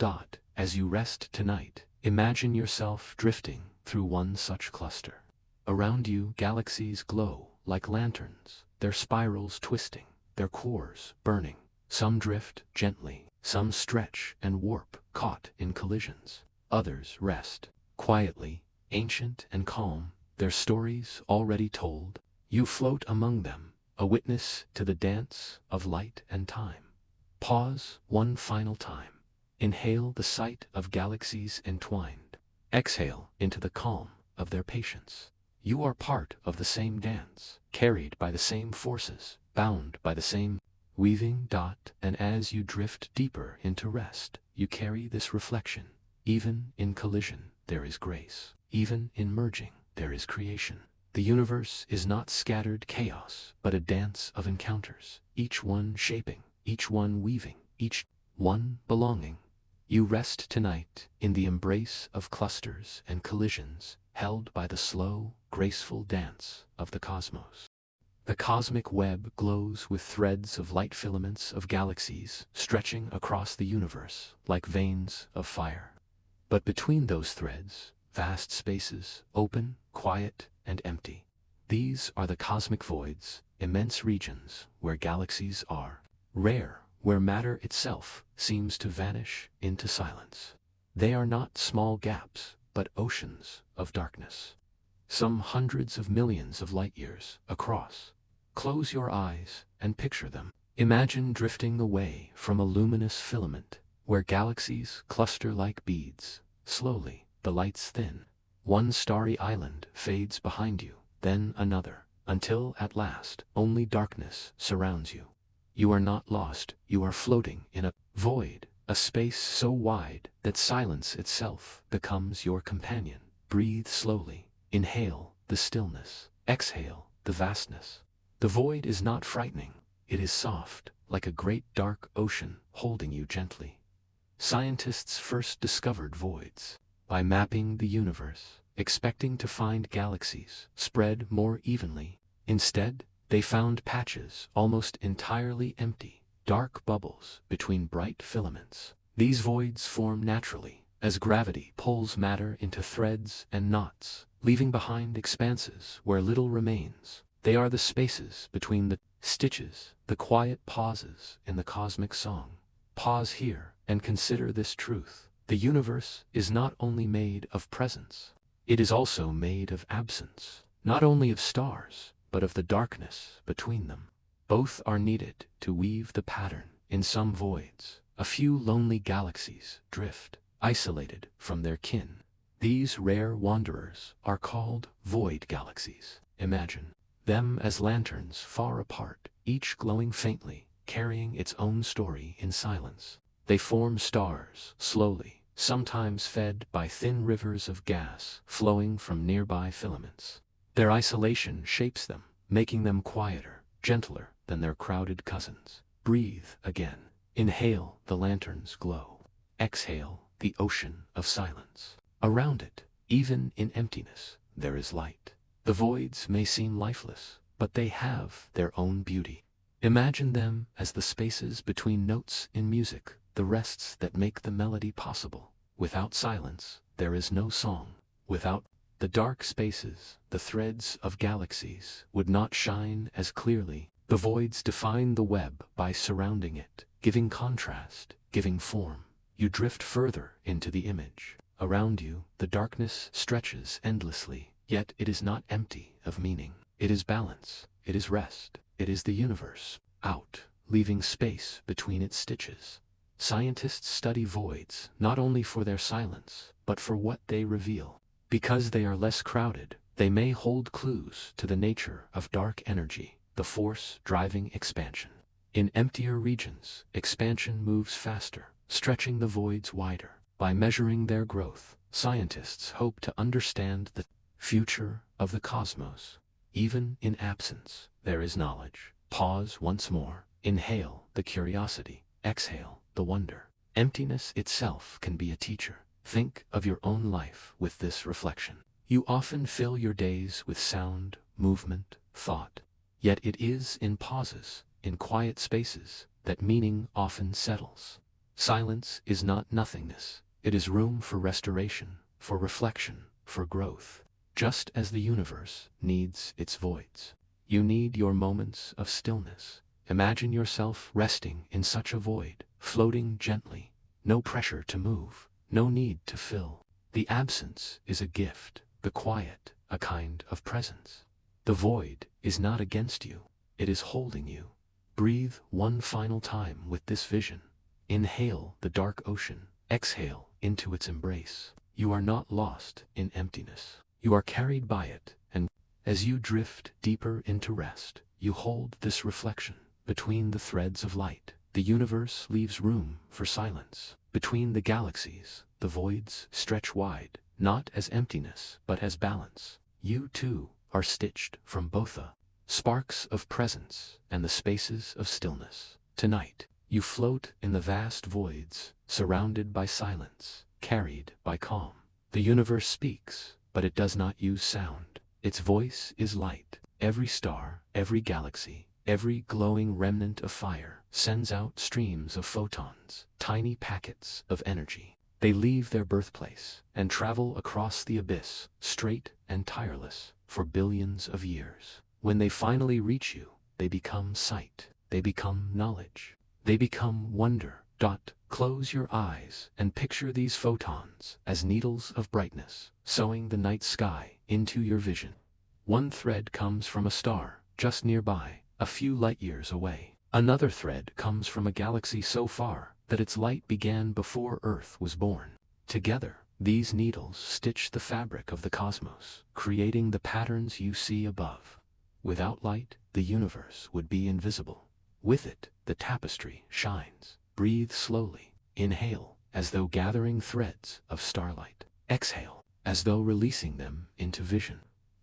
As you rest tonight, imagine yourself drifting through one such cluster. Around you, galaxies glow like lanterns, their spirals twisting, their cores burning. Some drift gently, some stretch and warp, caught in collisions. Others rest quietly, ancient and calm, their stories already told. You float among them, a witness to the dance of light and time. Pause one final time. Inhale the sight of galaxies entwined. Exhale into the calm of their patience. You are part of the same dance, carried by the same forces, bound by the same weaving dot, and as you drift deeper into rest, you carry this reflection. Even in collision, there is grace. Even in merging, there is creation. The universe is not scattered chaos, but a dance of encounters, each one shaping, each one weaving, each one belonging. You rest tonight in the embrace of clusters and collisions, held by the slow, graceful dance of the cosmos. The cosmic web glows with threads of light, filaments of galaxies stretching across the universe like veins of fire. But between those threads, vast spaces, open, quiet, and empty. These are the cosmic voids, immense regions where galaxies are rare, where matter itself seems to vanish into silence. They are not small gaps, but oceans of darkness. Some hundreds of millions of light years across. Close your eyes and picture them. Imagine drifting away from a luminous filament, where galaxies cluster like beads. Slowly, the lights thin. One starry island fades behind you, then another, until at last, only darkness surrounds you. You are not lost, you are floating in a void, a space so wide that silence itself becomes your companion. Breathe slowly, inhale the stillness, exhale the vastness. The void is not frightening, it is soft, like a great dark ocean holding you gently. Scientists first discovered voids by mapping the universe, expecting to find galaxies spread more evenly. Instead, they found patches almost entirely empty, dark bubbles between bright filaments. These voids form naturally, as gravity pulls matter into threads and knots, leaving behind expanses where little remains. They are the spaces between the stitches, the quiet pauses in the cosmic song. Pause here and consider this truth. The universe is not only made of presence, it is also made of absence, not only of stars, but of the darkness between them. Both are needed to weave the pattern. In some voids, a few lonely galaxies drift, isolated from their kin. These rare wanderers are called void galaxies. Imagine them as lanterns far apart, each glowing faintly, carrying its own story in silence. They form stars, slowly, sometimes fed by thin rivers of gas flowing from nearby filaments. Their isolation shapes them, making them quieter, gentler than their crowded cousins. Breathe again. Inhale the lantern's glow. Exhale the ocean of silence. Around it, even in emptiness, there is light. The voids may seem lifeless, but they have their own beauty. Imagine them as the spaces between notes in music, the rests that make the melody possible. Without silence, there is no song. Without the dark spaces, the threads of galaxies would not shine as clearly. The voids define the web by surrounding it, giving contrast, giving form. You drift further into the image. Around you, the darkness stretches endlessly. Yet it is not empty of meaning. It is balance, it is rest, it is the universe, out, leaving space between its stitches. Scientists study voids not only for their silence, but for what they reveal. Because they are less crowded, they may hold clues to the nature of dark energy, the force driving expansion. In emptier regions, expansion moves faster, stretching the voids wider. By measuring their growth, scientists hope to understand the future of the cosmos. Even in absence, there is knowledge. Pause once more. Inhale the curiosity. Exhale the wonder. Emptiness itself can be a teacher. Think of your own life with this reflection. You often fill your days with sound, movement, thought. Yet it is in pauses, in quiet spaces, that meaning often settles. Silence is not nothingness. It is room for restoration, for reflection, for growth. Just as the universe needs its voids, you need your moments of stillness. Imagine yourself resting in such a void, floating gently. No pressure to move, no need to fill. The absence is a gift, the quiet a kind of presence. The void is not against you, it is holding you. Breathe one final time with this vision. Inhale the dark ocean, exhale into its embrace. You are not lost in emptiness. You are carried by it, and as you drift deeper into rest, you hold this reflection. Between the threads of light, the universe leaves room for silence. Between the galaxies, the voids stretch wide, not as emptiness, but as balance. You too are stitched from both the sparks of presence and the spaces of stillness. Tonight, you float in the vast voids, surrounded by silence, carried by calm. The universe speaks, but it does not use sound. Its voice is light. Every star, every galaxy, every glowing remnant of fire sends out streams of photons, tiny packets of energy. They leave their birthplace and travel across the abyss, straight and tireless, for billions of years. When they finally reach you, they become sight. They become knowledge. They become wonder. Close your eyes and picture these photons as needles of brightness, sewing the night sky into your vision. One thread comes from a star just nearby, a few light years away. Another thread comes from a galaxy so far that its light began before Earth was born. Together, these needles stitch the fabric of the cosmos, creating the patterns you see above. Without light, the universe would be invisible. With it, the tapestry shines. Breathe slowly. Inhale, as though gathering threads of starlight. Exhale, as though releasing them into vision.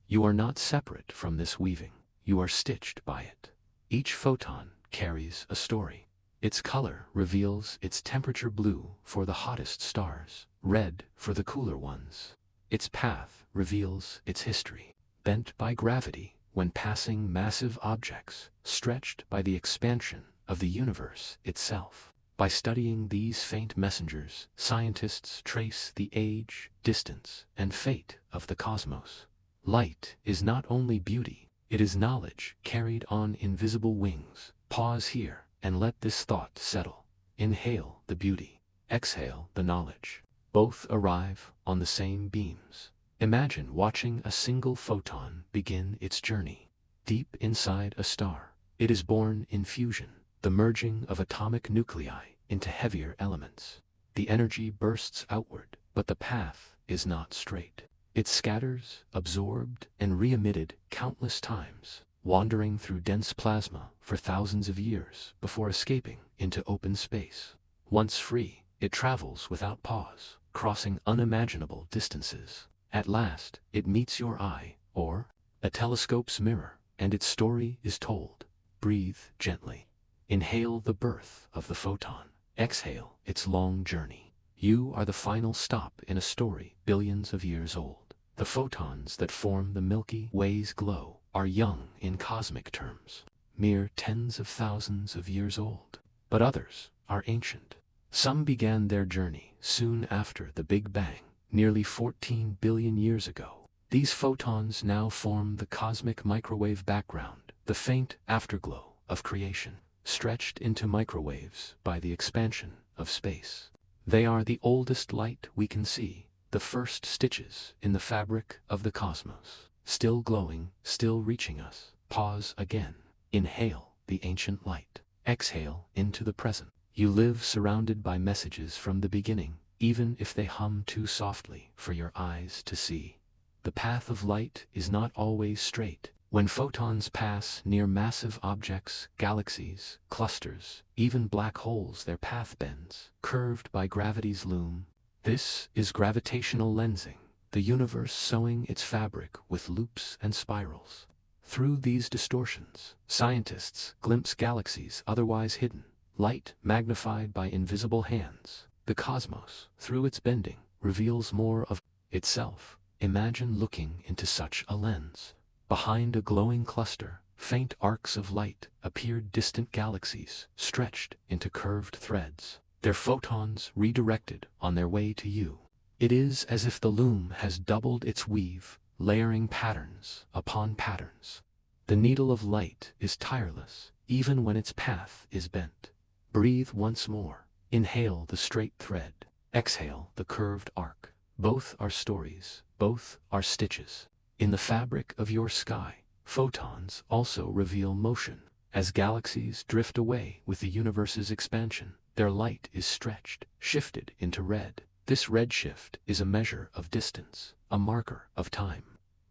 You are not separate from this weaving. You are stitched by it. Each photon carries a story. Its color reveals its temperature: blue for the hottest stars, red for the cooler ones. Its path reveals its history. Bent by gravity when passing massive objects, stretched by the expansion of the universe itself. By studying these faint messengers, scientists trace the age, distance, and fate of the cosmos. Light is not only beauty, it is knowledge carried on invisible wings. Pause here and let this thought settle. Inhale the beauty, exhale the knowledge. Both arrive on the same beams. Imagine watching a single photon begin its journey. Deep inside a star, it is born in fusion, the merging of atomic nuclei into heavier elements. The energy bursts outward, but the path is not straight. It scatters, absorbed, and re-emitted countless times, wandering through dense plasma for thousands of years before escaping into open space. Once free, it travels without pause, crossing unimaginable distances. At last, it meets your eye, or a telescope's mirror, and its story is told. Breathe gently. Inhale the birth of the photon. Exhale its long journey. You are the final stop in a story billions of years old. The photons that form the Milky Way's glow are young in cosmic terms, mere tens of thousands of years old. But others are ancient. Some began their journey soon after the Big Bang, nearly 14 billion years ago. These photons now form the cosmic microwave background, the faint afterglow of creation, stretched into microwaves by the expansion of space. They are the oldest light we can see, the first stitches in the fabric of the cosmos, still glowing, still reaching us. Pause again. Inhale the ancient light. Exhale into the present. You live surrounded by messages from the beginning, even if they hum too softly for your eyes to see. The path of light is not always straight. When photons pass near massive objects, galaxies, clusters, even black holes, their path bends, curved by gravity's loom. This is gravitational lensing, the universe sewing its fabric with loops and spirals. Through these distortions, scientists glimpse galaxies otherwise hidden, light magnified by invisible hands. The cosmos, through its bending, reveals more of itself. Imagine looking into such a lens. Behind a glowing cluster, faint arcs of light appeared: distant galaxies, stretched into curved threads, their photons redirected on their way to you. It is as if the loom has doubled its weave, layering patterns upon patterns. The needle of light is tireless, even when its path is bent. Breathe once more. Inhale the straight thread. Exhale the curved arc. Both are stories, both are stitches. In the fabric of your sky, photons also reveal motion. As galaxies drift away with the universe's expansion, their light is stretched, shifted into red. This redshift is a measure of distance, a marker of time.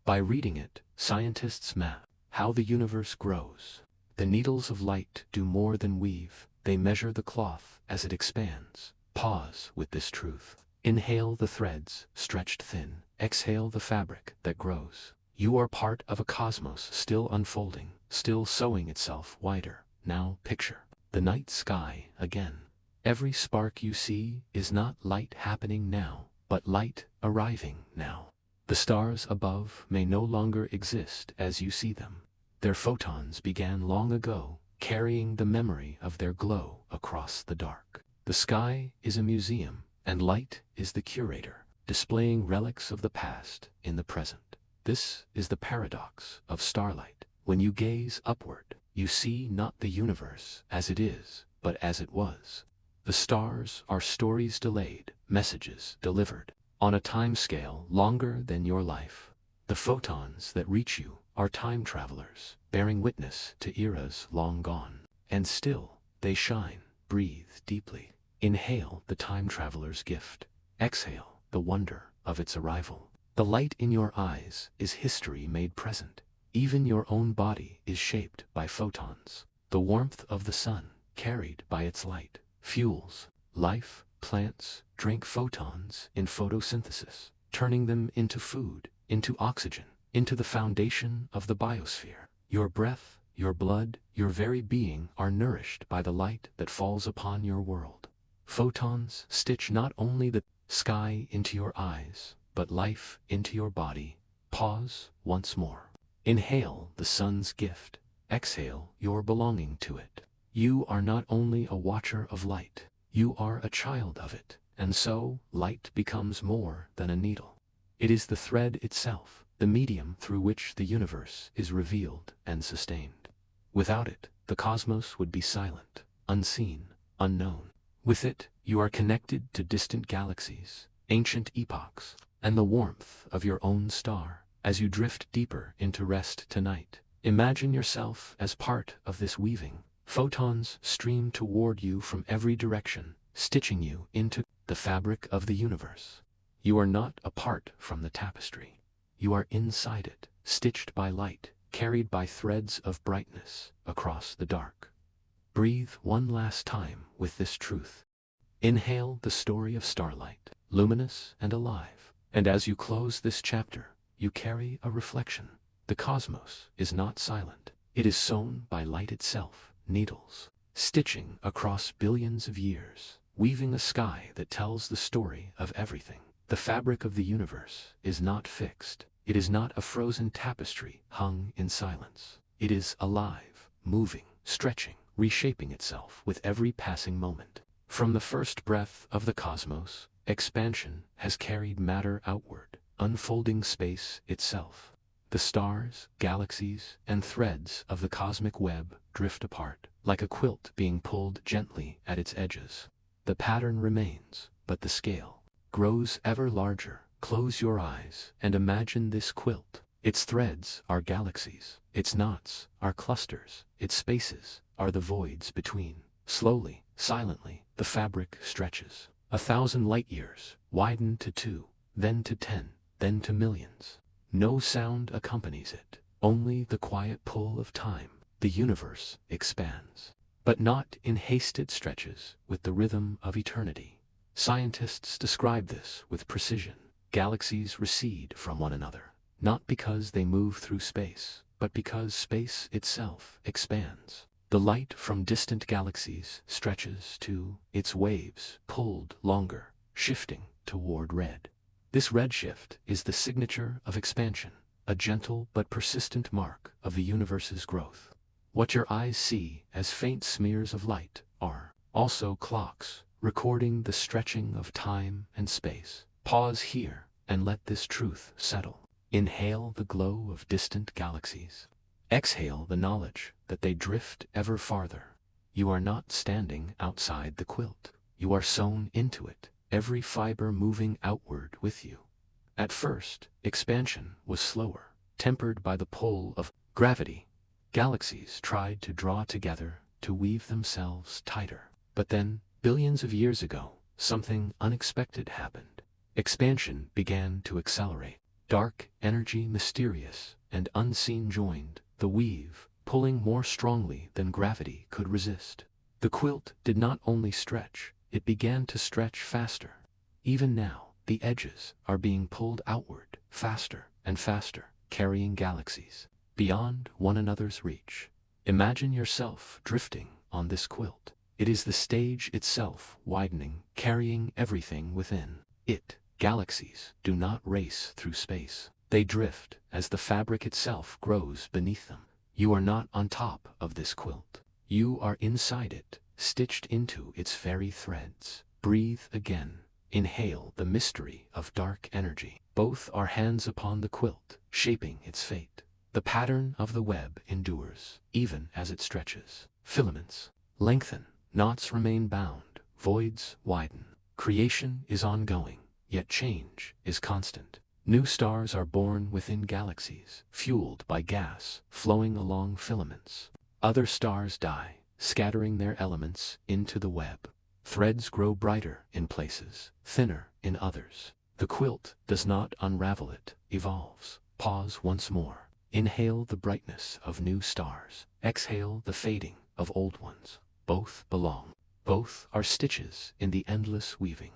By reading it, scientists map how the universe grows. The needles of light do more than weave, they measure the cloth as it expands. Pause with this truth. Inhale the threads, stretched thin. Exhale the fabric that grows. You are part of a cosmos still unfolding, still sewing itself wider. Now picture the night sky again. Every spark you see is not light happening now, but light arriving now. The stars above may no longer exist as you see them. Their photons began long ago, carrying the memory of their glow across the dark. The sky is a museum, and light is the curator, displaying relics of the past in the present. This is the paradox of starlight. When you gaze upward, you see not the universe as it is, but as it was. The stars are stories delayed, messages delivered, on a timescale longer than your life. The photons that reach you are time travelers, bearing witness to eras long gone. And still, they shine. Breathe deeply. Inhale the time traveler's gift. Exhale the wonder of its arrival. The light in your eyes is history made present. Even your own body is shaped by photons. The warmth of the sun, carried by its light, fuels life. Plants drink photons in photosynthesis, turning them into food, into oxygen, into the foundation of the biosphere. Your breath, your blood, your very being are nourished by the light that falls upon your world. Photons stitch not only the sky into your eyes, but life into your body. Pause once more. Inhale the sun's gift. Exhale your belonging to it. You are not only a watcher of light, you are a child of it, and so light becomes more than a needle. It is the thread itself, the medium through which the universe is revealed and sustained. Without it, the cosmos would be silent, unseen, unknown. With it, you are connected to distant galaxies, ancient epochs, and the warmth of your own star. As you drift deeper into rest tonight, imagine yourself as part of this weaving. Photons stream toward you from every direction, stitching you into the fabric of the universe. You are not apart from the tapestry. You are inside it, stitched by light, carried by threads of brightness across the dark. Breathe one last time with this truth. Inhale the story of starlight, luminous and alive. And as you close this chapter, you carry a reflection. The cosmos is not silent. It is sewn by light itself, needles, stitching across billions of years, weaving a sky that tells the story of everything. The fabric of the universe is not fixed. It is not a frozen tapestry hung in silence. It is alive, moving, stretching, reshaping itself with every passing moment. From the first breath of the cosmos, expansion has carried matter outward, unfolding space itself. The stars, galaxies, and threads of the cosmic web drift apart, like a quilt being pulled gently at its edges. The pattern remains, but the scale grows ever larger. Close your eyes and imagine this quilt. Its threads are galaxies, its knots are clusters, its spaces are the voids between. Slowly, silently, the fabric stretches. 1,000 light years, widen to 2, then to 10, then to millions. No sound accompanies it, only the quiet pull of time. The universe expands, but not in hasted stretches, with the rhythm of eternity. Scientists describe this with precision. Galaxies recede from one another, not because they move through space, but because space itself expands. The light from distant galaxies stretches to its waves, pulled longer, shifting toward red. This redshift is the signature of expansion, a gentle but persistent mark of the universe's growth. What your eyes see as faint smears of light are also clocks, recording the stretching of time and space. Pause here and let this truth settle. Inhale the glow of distant galaxies. Exhale the knowledge that they drift ever farther. You are not standing outside the quilt. You are sewn into it, every fiber moving outward with you. At first, expansion was slower. tempered by the pull of gravity. Galaxies tried to draw together, to weave themselves tighter. But then, billions of years ago, something unexpected happened. Expansion began to accelerate. Dark energy, mysterious and unseen, joined the weave, pulling more strongly than gravity could resist. The quilt did not only stretch, it began to stretch faster. Even now, the edges are being pulled outward, faster and faster, carrying galaxies beyond one another's reach. Imagine yourself drifting on this quilt. It is the stage itself widening, carrying everything within it. Galaxies do not race through space. They drift as the fabric itself grows beneath them. You are not on top of this quilt. You are inside it, stitched into its very threads. Breathe again. Inhale the mystery of dark energy. Both are hands upon the quilt, shaping its fate. The pattern of the web endures, even as it stretches. Filaments lengthen, knots remain bound, voids widen. Creation is ongoing, yet change is constant. New stars are born within galaxies, fueled by gas flowing along filaments. Other stars die, scattering their elements into the web. Threads grow brighter in places, thinner in others. The quilt does not unravel, it evolves. Pause once more. Inhale the brightness of new stars. Exhale the fading of old ones. Both belong. Both are stitches in the endless weaving.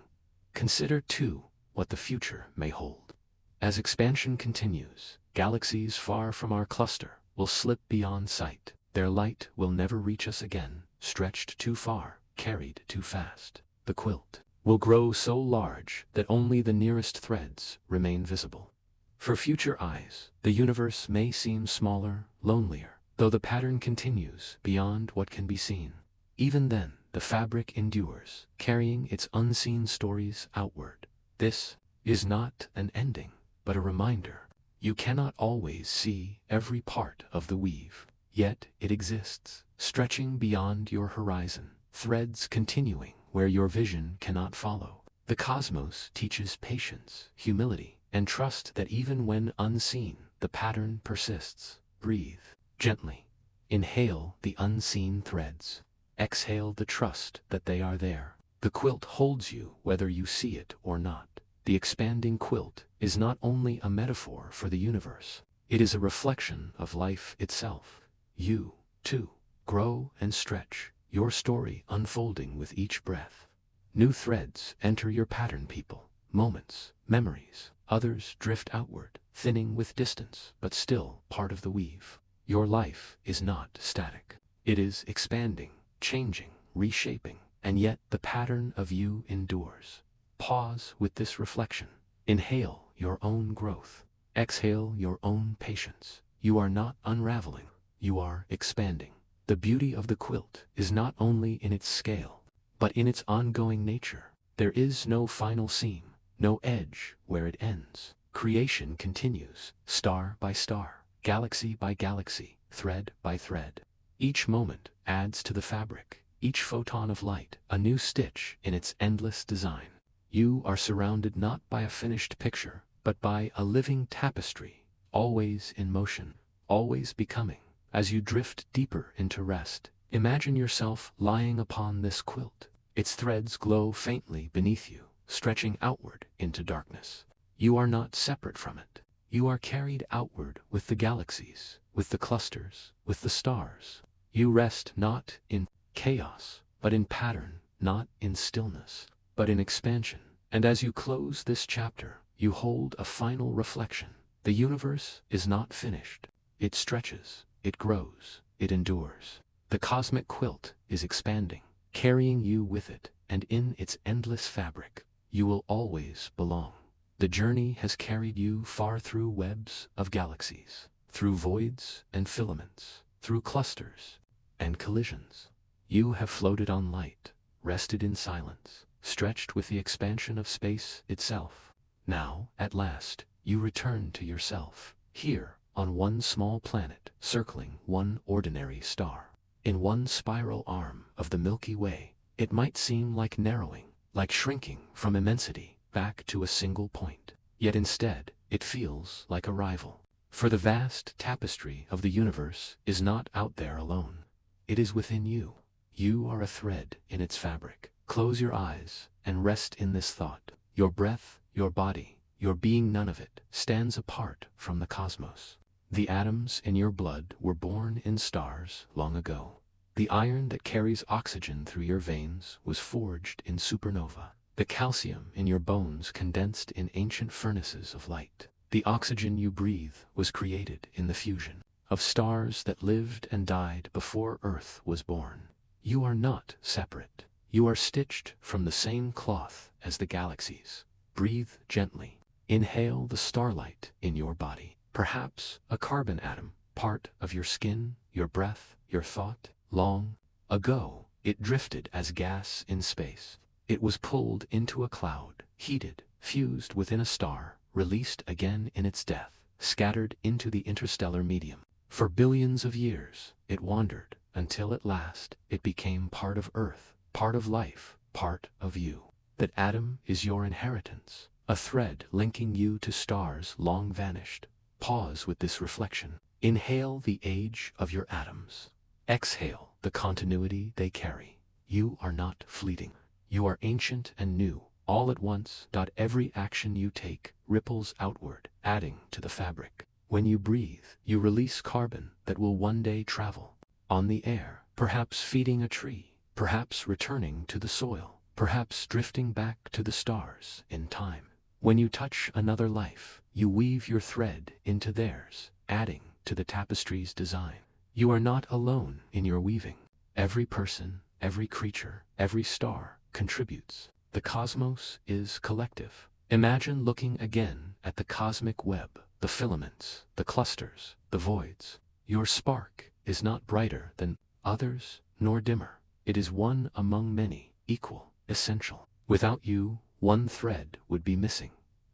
Consider, too, what the future may hold. As expansion continues, galaxies far from our cluster will slip beyond sight. Their light will never reach us again, stretched too far, carried too fast. The quilt will grow so large that only the nearest threads remain visible. For future eyes, the universe may seem smaller, lonelier, though the pattern continues beyond what can be seen. Even then, the fabric endures, carrying its unseen stories outward. This is not an ending, but a reminder. You cannot always see every part of the weave, yet it exists, stretching beyond your horizon, threads continuing where your vision cannot follow. The cosmos teaches patience, humility, and trust that even when unseen, the pattern persists. Breathe gently. Inhale the unseen threads. Exhale the trust that they are there. The quilt holds you whether you see it or not. The expanding quilt is not only a metaphor for the universe, it is a reflection of life itself. You, too, grow and stretch, your story unfolding with each breath. New threads enter your pattern, people, moments, memories. Others drift outward, thinning with distance, but still part of the weave. Your life is not static. It is expanding, changing, reshaping, and yet the pattern of you endures. Pause with this reflection. Inhale your own growth. Exhale your own patience. You are not unraveling, you are expanding. The beauty of the quilt is not only in its scale, but in its ongoing nature. There is no final seam, no edge where it ends. Creation continues, star by star, galaxy by galaxy, thread by thread. Each moment adds to the fabric, each photon of light, a new stitch in its endless design. You are surrounded not by a finished picture, but by a living tapestry, always in motion, always becoming. As you drift deeper into rest, imagine yourself lying upon this quilt. Its threads glow faintly beneath you, stretching outward into darkness. You are not separate from it. You are carried outward with the galaxies, with the clusters, with the stars. You rest not in chaos, but in pattern, not in stillness, but in expansion. And as you close this chapter, you hold a final reflection. The universe is not finished. It stretches, it grows, it endures. The cosmic quilt is expanding, carrying you with it, and in its endless fabric, you will always belong. The journey has carried you far through webs of galaxies, through voids and filaments, through clusters and collisions. You have floated on light, rested in silence, stretched with the expansion of space itself. Now, at last, you return to yourself, here, on one small planet, circling one ordinary star. In one spiral arm of the Milky Way, it might seem like narrowing, like shrinking from immensity back to a single point. Yet instead, it feels like arrival. For the vast tapestry of the universe is not out there alone. It is within you. You are a thread in its fabric. Close your eyes and rest in this thought. Your breath, your body, your being, none of it stands apart from the cosmos. The atoms in your blood were born in stars long ago. The iron that carries oxygen through your veins was forged in supernova. The calcium in your bones condensed in ancient furnaces of light. The oxygen you breathe was created in the fusion of stars that lived and died before Earth was born. You are not separate. You are stitched from the same cloth as the galaxies. Breathe gently. Inhale the starlight in your body. Perhaps a carbon atom, part of your skin, your breath, your thought. Long ago, it drifted as gas in space. It was pulled into a cloud, heated, fused within a star, released again in its death, scattered into the interstellar medium. For billions of years, it wandered, until at last, it became part of Earth, part of life, part of you. That atom is your inheritance, a thread linking you to stars long vanished. Pause with this reflection. Inhale the age of your atoms. Exhale the continuity they carry. You are not fleeting. You are ancient and new, all at once. Every action you take ripples outward, adding to the fabric. When you breathe, you release carbon that will one day travel on the air, perhaps feeding a tree, perhaps returning to the soil, perhaps drifting back to the stars in time. When you touch another life, you weave your thread into theirs, adding to the tapestry's design. You are not alone in your weaving. Every person, every creature, every star contributes. The cosmos is collective. Imagine looking again at the cosmic web, the filaments, the clusters, the voids. Your spark is not brighter than others, nor dimmer. It is one among many, equal, essential. Without you, one thread would be missing.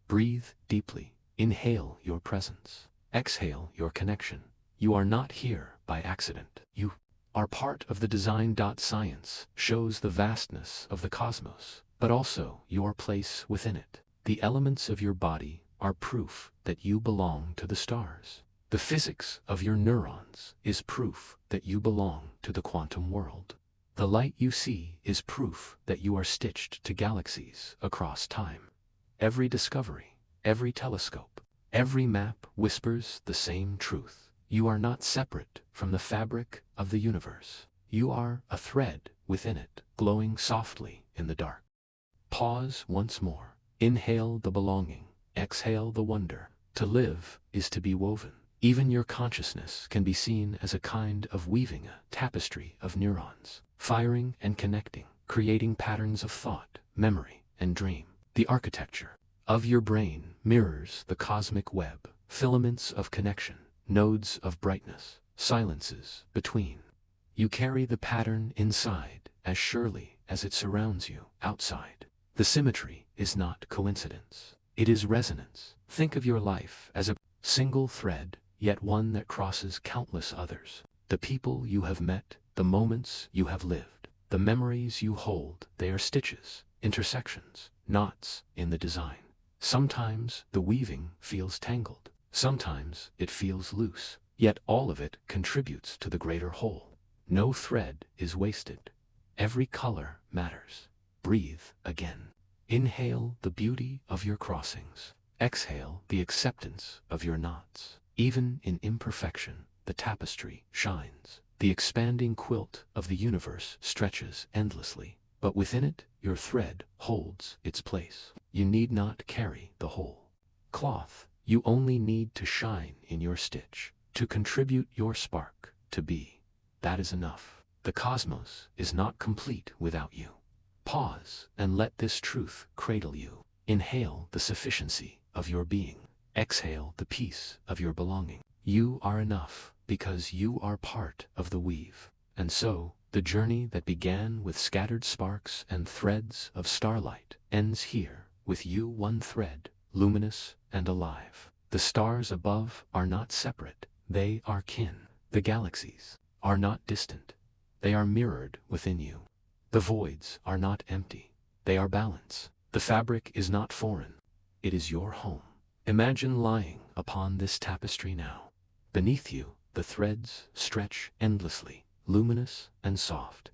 Breathe deeply. Inhale your presence. Exhale your connection. You are not here by accident. You are part of the design. Science shows the vastness of the cosmos, but also your place within it. The elements of your body are proof that you belong to the stars. The physics of your neurons is proof that you belong to the quantum world. The light you see is proof that you are stitched to galaxies across time. Every discovery, every telescope, every map whispers the same truth. You are not separate from the fabric of the universe. You are a thread within it, glowing softly in the dark. Pause once more. Inhale the belonging. Exhale the wonder. To live is to be woven. Even your consciousness can be seen as a kind of weaving, a tapestry of neurons, firing and connecting, creating patterns of thought, memory, and dream. The architecture of your brain mirrors the cosmic web, filaments of connection, nodes of brightness, silences between. You carry the pattern inside as surely as it surrounds you outside. The symmetry is not coincidence. It is resonance. Think of your life as a single thread, yet one that crosses countless others. The people you have met, the moments you have lived, the memories you hold, they are stitches, intersections, knots in the design. Sometimes the weaving feels tangled. Sometimes it feels loose. Yet all of it contributes to the greater whole. No thread is wasted. Every color matters. Breathe again. Inhale the beauty of your crossings. Exhale the acceptance of your knots. Even in imperfection, the tapestry shines. The expanding quilt of the universe stretches endlessly, but within it, your thread holds its place. You need not carry the whole cloth. You only need to shine in your stitch, to contribute your spark, to be. That is enough. The cosmos is not complete without you. Pause and let this truth cradle you. Inhale the sufficiency of your being. Exhale the peace of your belonging. You are enough because you are part of the weave. And so, the journey that began with scattered sparks and threads of starlight ends here, with you one thread, luminous and alive. The stars above are not separate, they are kin. The galaxies are not distant, they are mirrored within you. The voids are not empty, they are balance. The fabric is not foreign, it is your home. Imagine lying upon this tapestry now. Beneath you, the threads stretch endlessly, luminous and soft.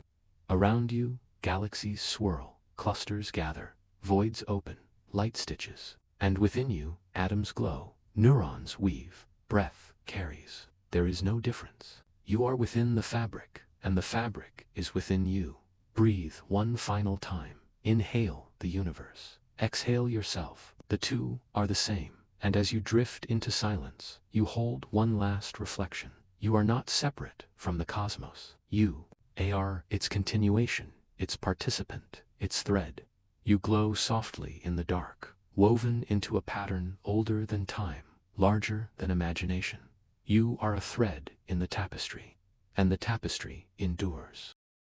Around you, galaxies swirl, clusters gather, voids open, light stitches. And within you, atoms glow, neurons weave, breath carries. There is no difference. You are within the fabric, and the fabric is within you. Breathe one final time. Inhale the universe. Exhale yourself. The two are the same. And as you drift into silence, you hold one last reflection. You are not separate from the cosmos. You are its continuation, its participant, its thread. You glow softly in the dark, woven into a pattern older than time, larger than imagination. You are a thread in the tapestry, and the tapestry endures.